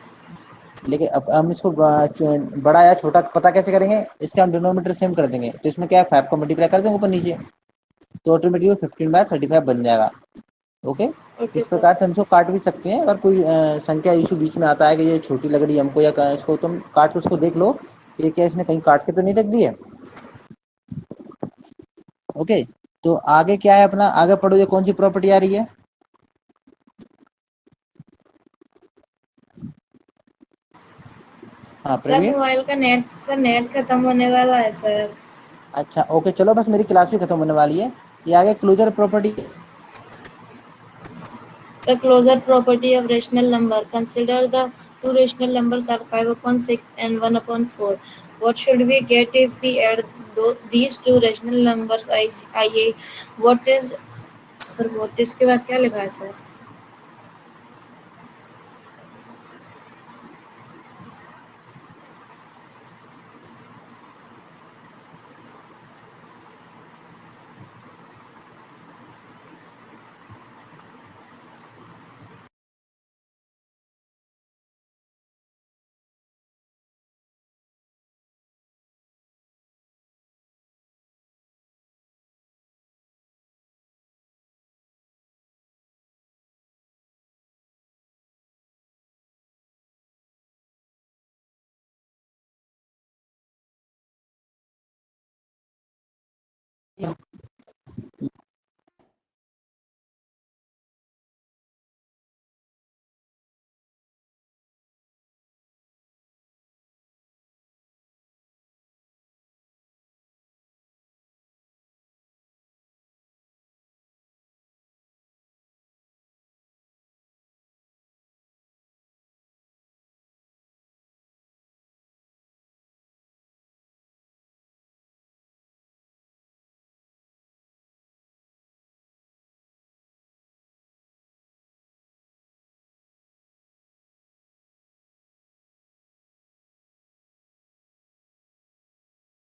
लेकिन अब हम इसको बड़ा या छोटा पता कैसे करेंगे? इसका हम डिनोमीटर सेम कर देंगे, तो इसमें क्या है, 5 को मल्टीप्लाई कर देंगे ऊपर नीचे, तो ऑटोमेटिकली 15/35 बन जाएगा। ओके। ओके इस सर। प्रकार से हम इसको काट भी सकते हैं। अगर कोई संख्या इशू बीच में आता है कि ये छोटी लग रही है हमको, या इसको तुम काट के उसको देख लो, ये क्या इसने कहीं काट के तो नहीं रख दी है। ओके। तो आगे क्या है अपना, आगे पढ़ो, ये कौन सी प्रॉपर्टी आ रही है? हाँ सर प्रवीण। मोबाइल का नेट खत्म होने वाला है सर। अच्छा ओके, चलो बस मेरी क्लास भी खत्म होने वाली है। ये आगे closure property. Sir, closure property of rational number. Consider the two rational numbers are 5 upon 6 and 1 upon 4. What should we get if we add these two rational numbers IA? What is sir? What इसके बाद क्या लिखा है sir?